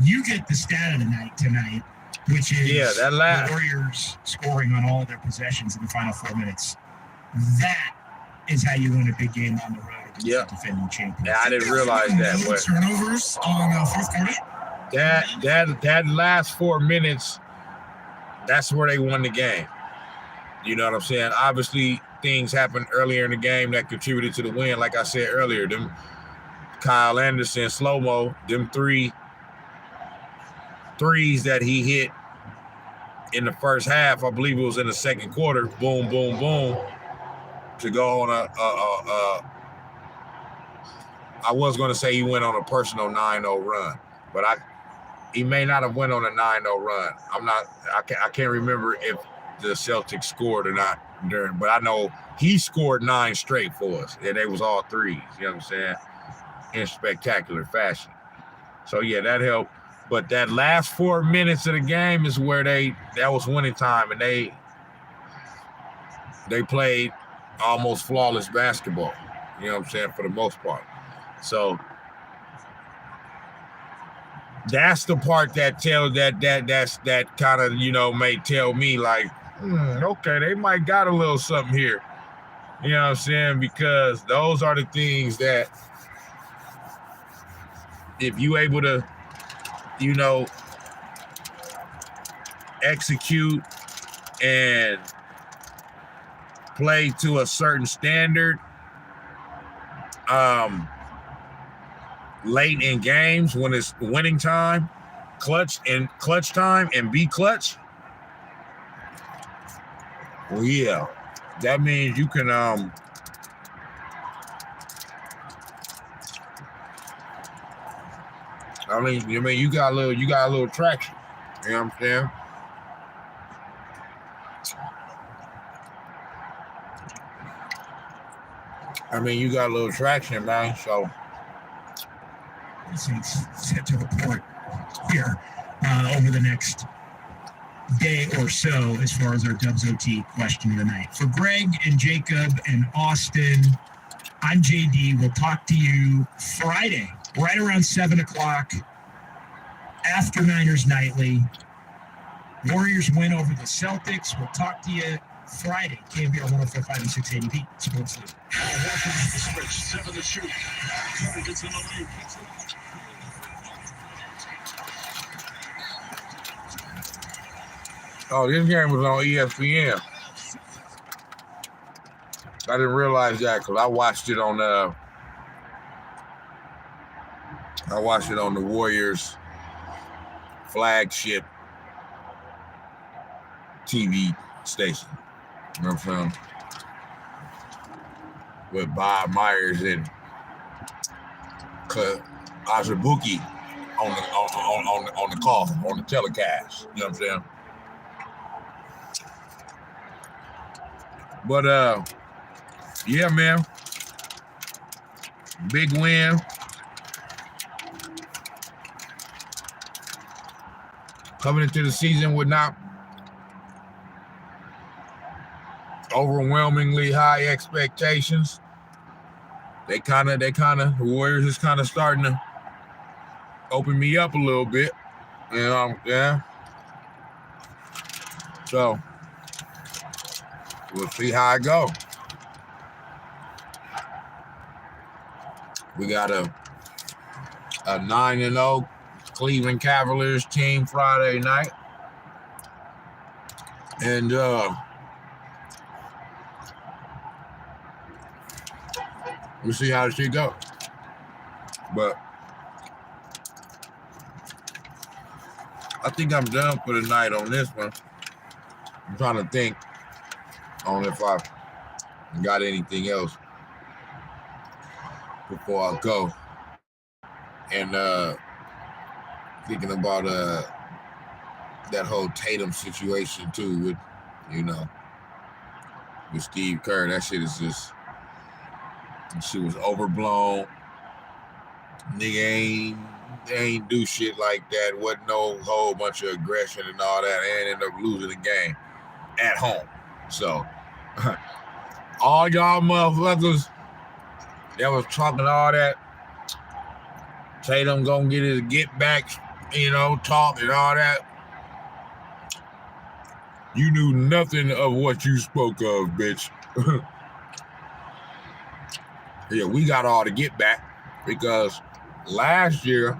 B: You get the stat of the night tonight, which is the Warriors scoring on all of their possessions in the final 4 minutes. That is how you win a big game on the road against the defending champions.
A: Yeah, I didn't realize that.
B: No turnovers on fourth quarter.
A: That last 4 minutes, that's where they won the game. You know what I'm saying? Obviously, things happened earlier in the game that contributed to the win. Like I said earlier, them Kyle Anderson, slow-mo, them threes that he hit in the first half, I believe it was in the second quarter, boom, boom, boom, to go on I was going to say he went on a personal 9-0 run, but he may not have went on a 9-0 run. I can't remember if the Celtics scored or not but I know he scored 9 straight for us, and they was all threes, you know what I'm saying, in spectacular fashion. So, yeah, that helped. But that last 4 minutes of the game is where that was winning time, and they played almost flawless basketball, you know what I'm saying, for the most part. So that's the part that that kind of, you know, may tell me like, okay, they might got a little something here. You know what I'm saying? Because those are the things that if you able to, you know, execute and play to a certain standard late in games when it's winning time, clutch time, and be clutch. Well, yeah, that means you can I mean you got a little traction. You know what I'm saying? I mean, you got a little traction, man. So
B: set to report here over the next day or so as far as our Dubs OT question of the night. For Greg and Jacob and Austin, I'm JD. We'll talk to you Friday, right around 7 o'clock after Niners Nightly. Warriors win over the Celtics. We'll talk to you Friday. KMBR 104.5 and 680p. Sports League.
D: The switch, 7 to shoot. Gets in the lead.
A: oh, this game was on ESPN. I didn't realize that because I watched it on the Warriors flagship TV station. You know what I'm saying? With Bob Myers and Azubuike on the call, on the telecast. You know what I'm saying? But yeah, man. Big win. Coming into the season with not overwhelmingly high expectations. The Warriors is kind of starting to open me up a little bit. You know, yeah. So we'll see how I go. We got a 9-0 Cleveland Cavaliers team Friday night. And we'll see how she goes. But I think I'm done for the night on this one. I'm trying to think on if I got anything else. before I go. And thinking about that whole Tatum situation too with, with Steve Kerr. That shit was overblown. Nigga ain't do shit like that. Wasn't no whole bunch of aggression and all that, and ended up losing the game at home. So all y'all motherfuckers that was talking all that, Tatum gonna get his get back, talk and all that. You knew nothing of what you spoke of, bitch. Yeah, we got all the get back because last year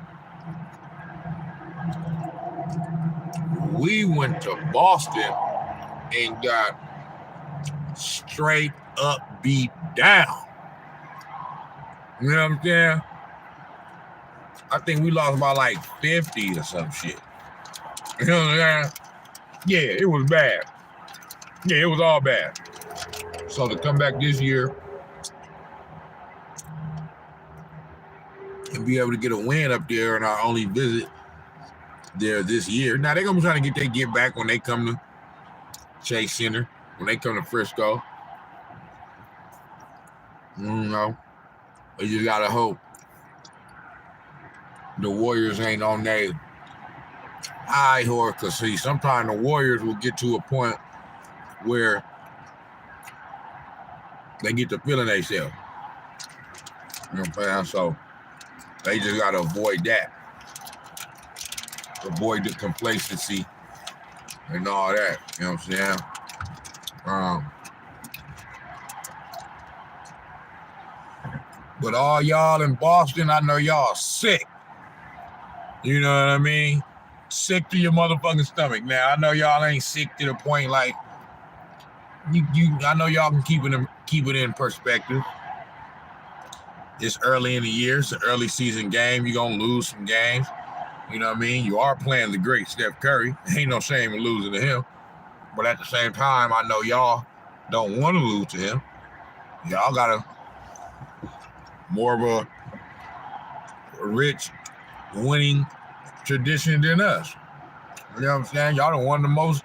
A: we went to Boston and got straight up beat down. You know what I'm saying? I think we lost by like 50 or some shit. You know what I'm saying? Yeah, it was bad. Yeah, it was all bad. So to come back this year and be able to get a win up there in our only visit there this year. Now they're gonna be trying to get their get back when they come to Chase Center, when they come to Frisco. We just gotta hope the Warriors ain't on their high horse, because see, sometimes the Warriors will get to a point where they get to feeling themselves. You know what I'm saying? So they just gotta avoid that. Avoid the complacency and all that. You know what I'm saying? But all y'all in Boston, I know y'all sick. You know what I mean? Sick to your motherfucking stomach. Now, I know y'all ain't sick to the point like I know y'all can keep it in perspective. It's early in the year. It's an early season game. You're going to lose some games. You know what I mean? You are playing the great Steph Curry. Ain't no shame in losing to him. But at the same time, I know y'all don't want to lose to him. Y'all got more of a rich winning tradition than us. You know what I'm saying? Y'all done won the most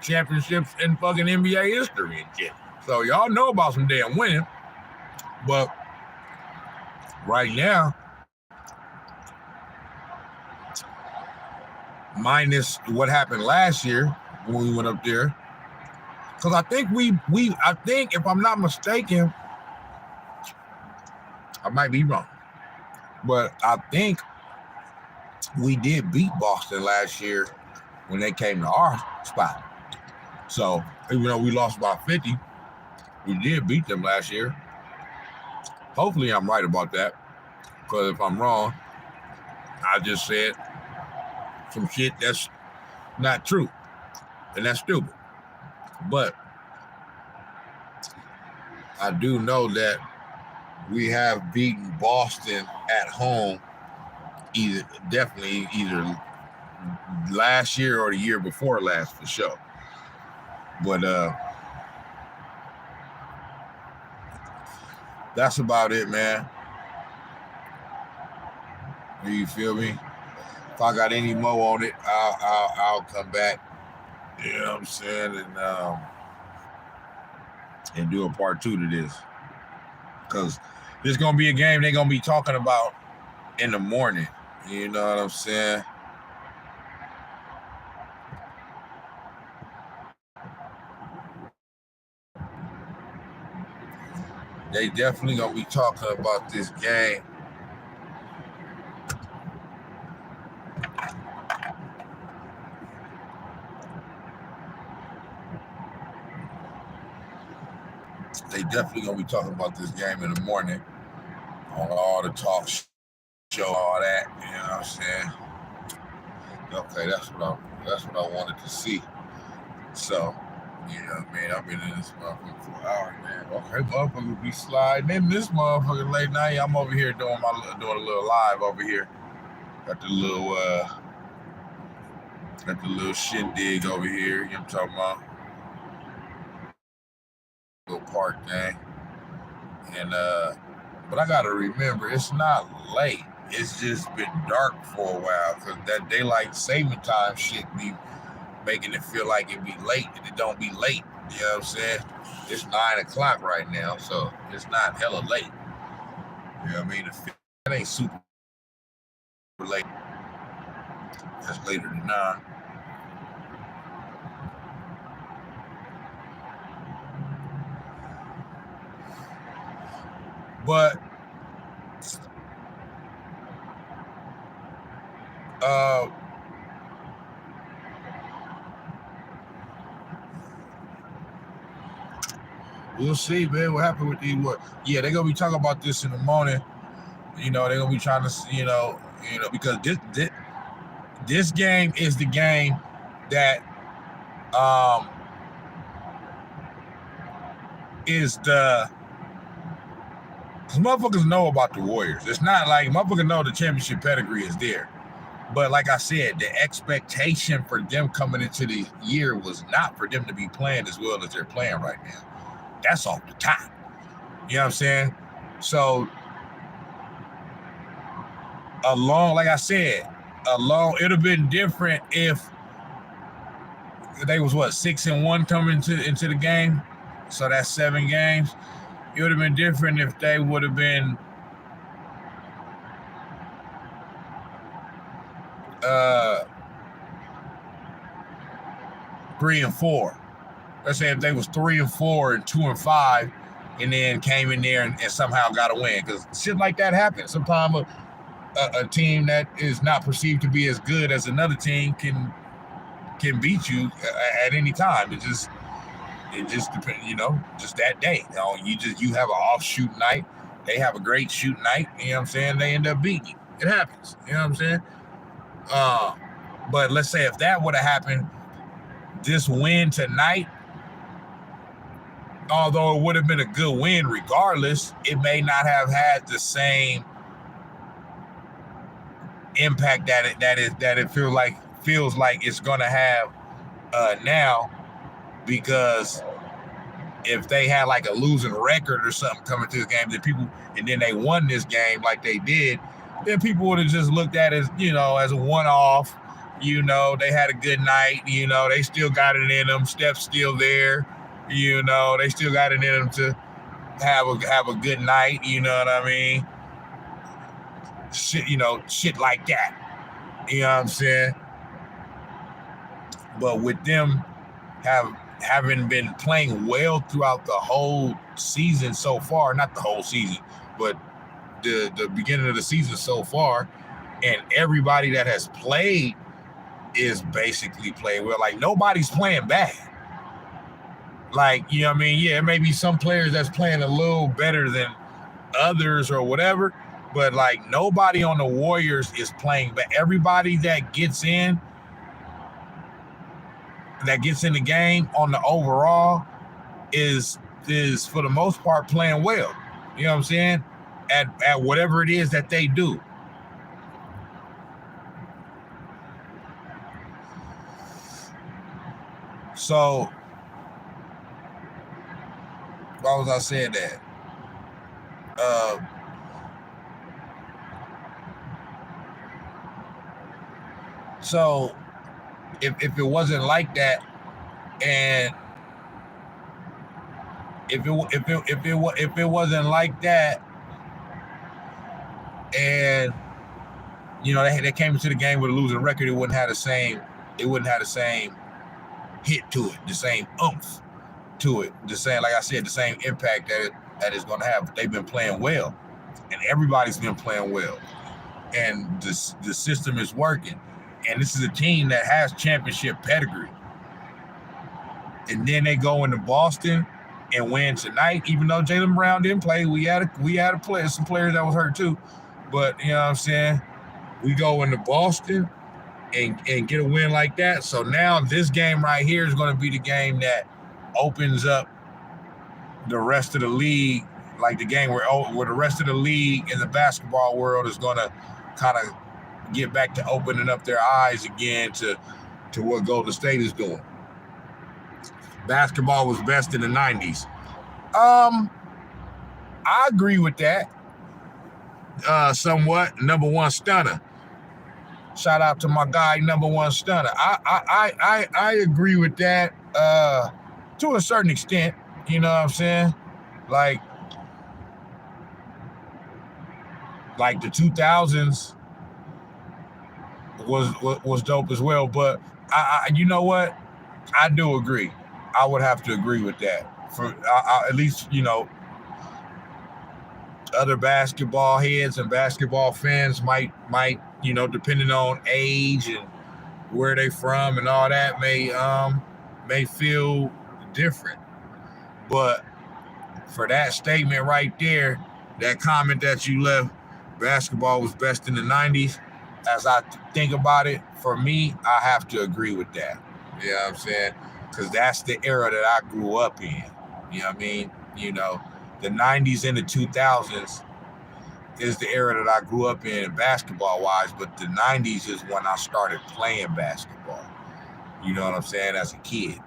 A: championships in fucking NBA history and shit. So y'all know about some damn winning. But right now, minus what happened last year when we went up there, because I think I think if I'm not mistaken, I might be wrong, but I think we did beat Boston last year when they came to our spot. So even though we lost by 50, we did beat them last year. Hopefully I'm right about that, because if I'm wrong, I just said some shit that's not true, and that's stupid. But I do know that we have beaten Boston at home either last year or the year before last for sure. But that's about it, man. You feel me? If I got any more on it, I'll come back. You know what I'm saying? And do a part 2 to this. Because this is going to be a game they're going to be talking about in the morning. You know what I'm saying? They definitely going to be talking about this game. They definitely going to be talking about this game in the morning on all the talk show, all that. You know what I'm saying? Okay, that's what I wanted to see. So, you know what I mean? I've been in this motherfucker for hours, man. Okay, motherfucker be sliding in this motherfucker late night. I'm over here doing a little live over here. Got the little shindig over here. You know what I'm talking about? Little park thing. And But I gotta remember, it's not late. It's just been dark for a while because that daylight saving time shit be making it feel like it be late and it don't be late. You know what I'm saying? It's 9 o'clock right now, so it's not hella late. You know what I mean? It ain't super late. That's later than 9. But we'll see, man. What happened with these? Yeah, they're gonna be talking about this in the morning. You know, they're gonna be trying to, because this game is the game that is the motherfuckers know about the Warriors. It's not like motherfuckers know the championship pedigree is there. But like I said, the expectation for them coming into the year was not for them to be playing as well as they're playing right now. That's off the top. You know what I'm saying? So, like I said, it would have been different if they was 6-1 coming into the game. So that's 7 games. It would have been different if they would have been 3-4. Let's say if they was 3-4 and 2-5, and then came in there and somehow got a win, because shit like that happens. Sometimes a team that is not perceived to be as good as another team can beat you at any time. It just depends, just that day. You have an off shoot night. They have a great shoot night. You know what I'm saying? They end up beating you. It happens. You know what I'm saying? But let's say if that would have happened, this win tonight, although it would have been a good win regardless, it may not have had the same impact that it feels like it's gonna have now, because if they had like a losing record or something coming to this game, and then they won this game like they did, then people would have just looked at it as a one-off. They had a good night. They still got it in them. Steph's still there. They still got it in them to have a good night. You know what I mean? Shit like that. You know what I'm saying? But with them having been playing well throughout the whole season so far, not the whole season, but the beginning of the season so far, and everybody that has played is basically playing well. Like, nobody's playing bad. Like, you know what I mean? Yeah, it may be some players that's playing a little better than others or whatever, but like nobody on the Warriors is playing bad. Everybody that gets in the game on the overall is for the most part playing well. You know what I'm saying? At whatever it is that they do. So, why was I saying that? So, if it wasn't like that, and if it wasn't like that, and they came into the game with a losing record, it wouldn't have the same hit to it, the same oomph to it, the same, like I said, the same impact that it's going to have. They've been playing well, and everybody's been playing well, and the system is working, and this is a team that has championship pedigree. And then they go into Boston and win tonight, even though Jaylen Brown didn't play. We had some players that was hurt too, but you know what I'm saying? We go into Boston and get a win like that. So now this game right here is going to be the game that opens up the rest of the league, like the game where the rest of the league in the basketball world is going to kind of get back to opening up their eyes again to what Golden State is doing. Basketball was best in the 90s. I agree with that. somewhat. Number one stunner. Shout out to my guy, number one stunner. I agree with that to a certain extent. You know what I'm saying? Like the 2000s was dope as well. But I you know what? I do agree. I would have to agree with that. For at least, you know, other basketball heads and basketball fans might, you know, depending on age and where they from and all that, may feel different. But for that statement right there, that comment that you left, basketball was best in the 90s, as I think about it, for me, I have to agree with that. You know what I'm saying? Because that's the era that I grew up in. You know what I mean? You know, the 90s and the 2000s is the era that I grew up in basketball-wise, but the 90s is when I started playing basketball. You know what I'm saying? As a kid.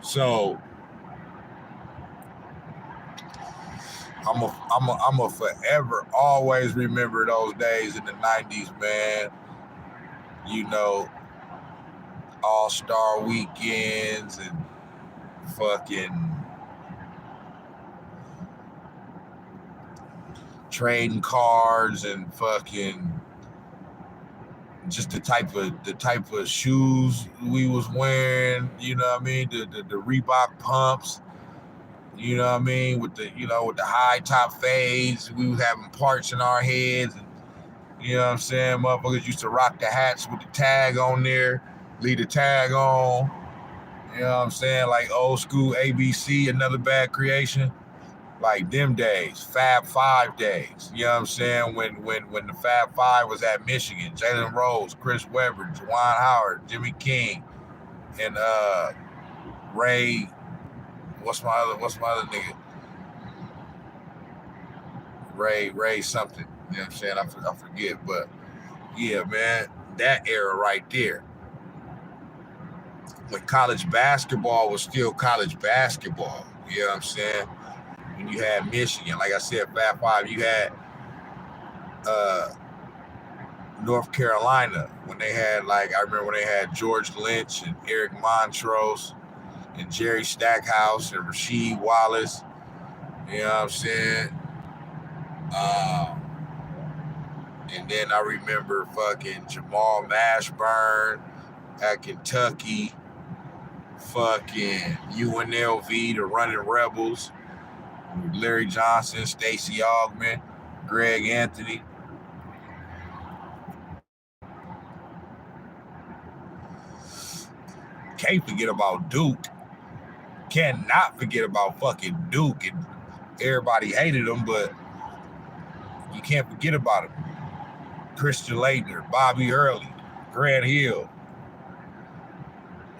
A: So I'm a forever always remember those days in the 90s, man. You know, All-Star weekends and fucking trading cards and fucking just the type of shoes we was wearing, you know what I mean? The Reebok pumps, you know what I mean? With the high top fades, we was having parts in our heads, and you know what I'm saying? Motherfuckers used to rock the hats with the tag on there, leave the tag on. You know what I'm saying? Like old school ABC, Another Bad Creation. Like them days, Fab Five days. You know what I'm saying? When the Fab Five was at Michigan, Jalen Rose, Chris Webber, Juwan Howard, Jimmy King, and Ray. What's my other nigga? Ray something. You know what I'm saying? I forget, but yeah, man, that era right there. When college basketball was still college basketball, you know what I'm saying? When you had Michigan, like I said, Fab Five, you had North Carolina, when they had, like, I remember when they had George Lynch and Eric Montrose and Jerry Stackhouse and Rasheed Wallace, you know what I'm saying? And then I remember fucking Jamal Mashburn at Kentucky, fucking UNLV, the Running Rebels, Larry Johnson, Stacey Augman, Greg Anthony. Can't forget about Duke. Cannot forget about fucking Duke. And everybody hated him, but you can't forget about him. Christian Laettner, Bobby Hurley, Grant Hill.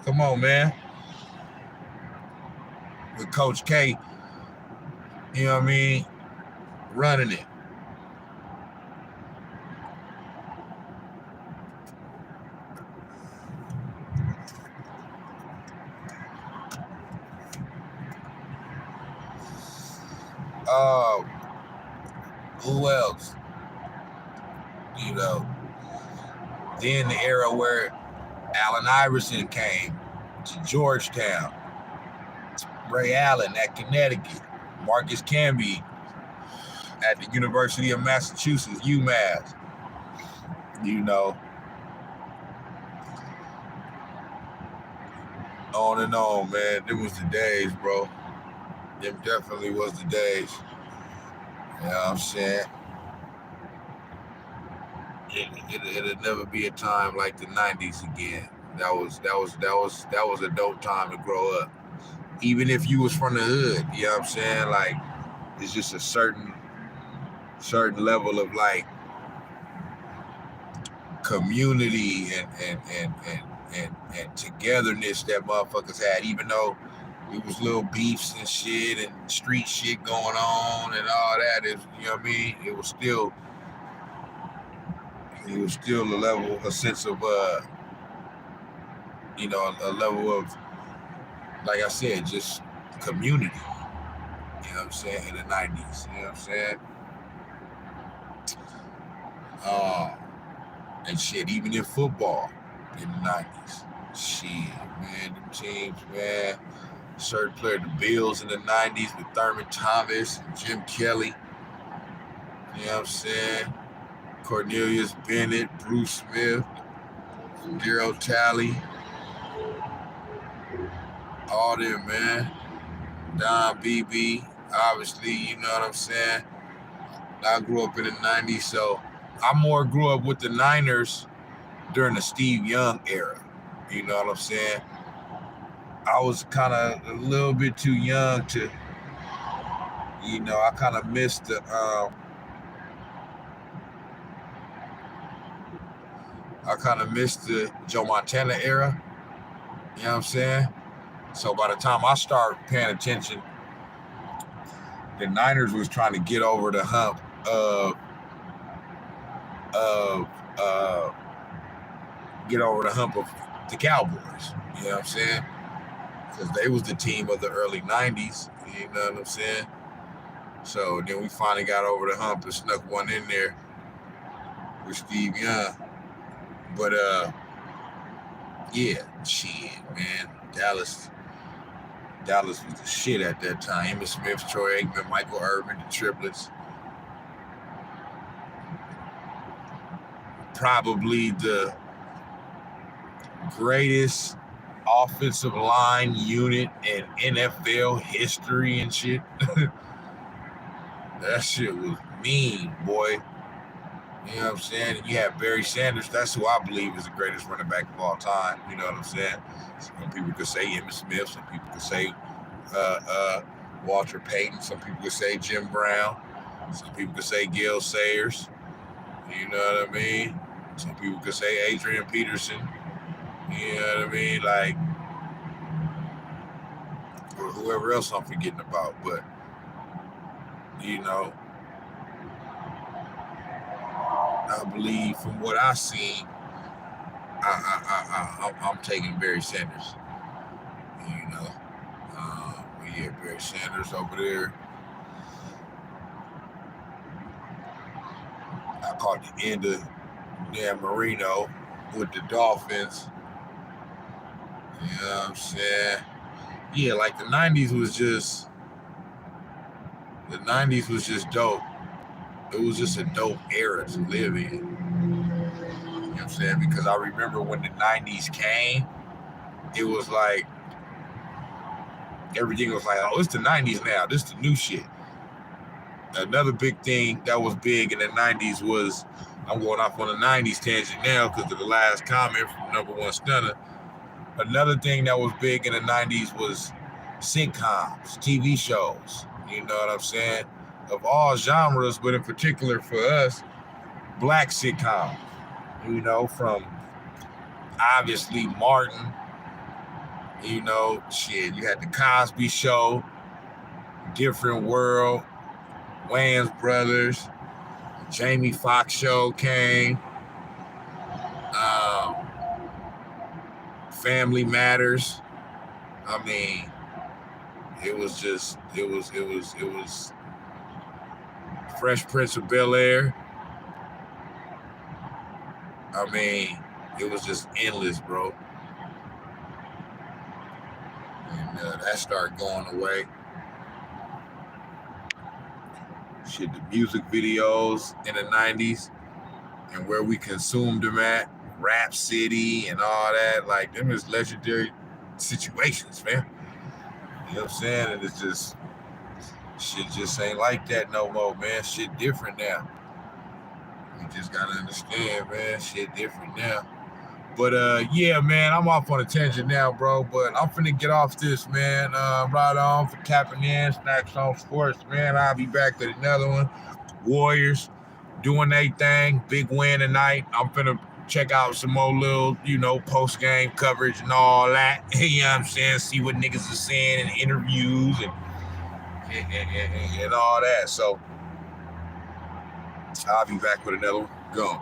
A: Come on, man. With Coach K, you know what I mean, running it. Who else? You know, then the era where Allen Iverson came to Georgetown, Ray Allen at Connecticut, Marcus Camby at the University of Massachusetts, UMass. You know, on and on, man. Them was the days, bro. Them definitely was the days. You know what I'm saying? It'll never be a time like the 90s again. That was a dope time to grow up. Even if you was from the hood, you know what I'm saying? Like, it's just a certain level of like community and togetherness that motherfuckers had, even though it was little beefs and shit and street shit going on and all that. Is, you know what I mean? It was still a sense of, you know, a level of like I said, just community. You know what I'm saying? In the 90s. You know what I'm saying? And shit, even in football in the 90s. Shit, man, them teams, man. Certain player, the Bills in the 90s with Thurman Thomas and Jim Kelly. You know what I'm saying? Cornelius Bennett, Bruce Smith, Daryl Talley. All them, man. Don BB, obviously, you know what I'm saying? I grew up in the 90s, so I more grew up with the Niners during the Steve Young era. You know what I'm saying? I was kind of a little bit too young to, you know, I kind of missed the Joe Montana era. You know what I'm saying? So by the time I started paying attention, the Niners was trying to get over the hump of the Cowboys. You know what I'm saying? Because they was the team of the early 90s. You know what I'm saying? So then we finally got over the hump and snuck one in there with Steve Young. But yeah, shit, man. Dallas was the shit at that time. Emmitt Smith, Troy Aikman, Michael Irvin, the triplets. Probably the greatest offensive line unit in NFL history and shit. That shit was mean, boy. You know what I'm saying? And you have Barry Sanders. That's who I believe is the greatest running back of all time. You know what I'm saying? Some people could say Emmitt Smith. Some people could say Walter Payton. Some people could say Jim Brown. Some people could say Gil Sayers. You know what I mean? Some people could say Adrian Peterson. You know what I mean? Like, or whoever else I'm forgetting about. But, you know, I believe from what I've seen, I'm taking Barry Sanders. You know, yeah, Barry Sanders over there. I caught the end of Dan Marino with the Dolphins. You know what I'm saying? Yeah, like the 90s was just dope. It was just a dope era to live in. You know what I'm saying? Because I remember when the 90s came, it was like, everything was like, oh, it's the 90s now. This is the new shit. Another big thing that was big in the 90s was, I'm going off on a 90s tangent now because of the last comment from Number One Stunner. Another thing that was big in the 90s was sitcoms, TV shows. You know what I'm saying? Of all genres, but in particular for us, black sitcoms. You know, from obviously Martin, you know, shit, you had the Cosby Show, Different World, Wayans Brothers, Jamie Foxx Show came, Family Matters. I mean, it was Fresh Prince of Bel-Air. I mean, it was just endless, bro. And that started going away. Shit, the music videos in the 90s and where we consumed them at, Rap City and all that, like, them is legendary situations, man. You know what I'm saying? And it's just, shit just ain't like that no more, man. Shit different now. You just gotta understand, man. Shit different now. But yeah, man, I'm off on a tangent now, bro. But I'm finna get off this, man. Right on for tapping in, Snax on Sports, man. I'll be back with another one. Warriors doing their thing. Big win tonight. I'm finna check out some more little, you know, post-game coverage and all that. You know what I'm saying? See what niggas are saying in interviews and all that. So I'll be back with another one. Go.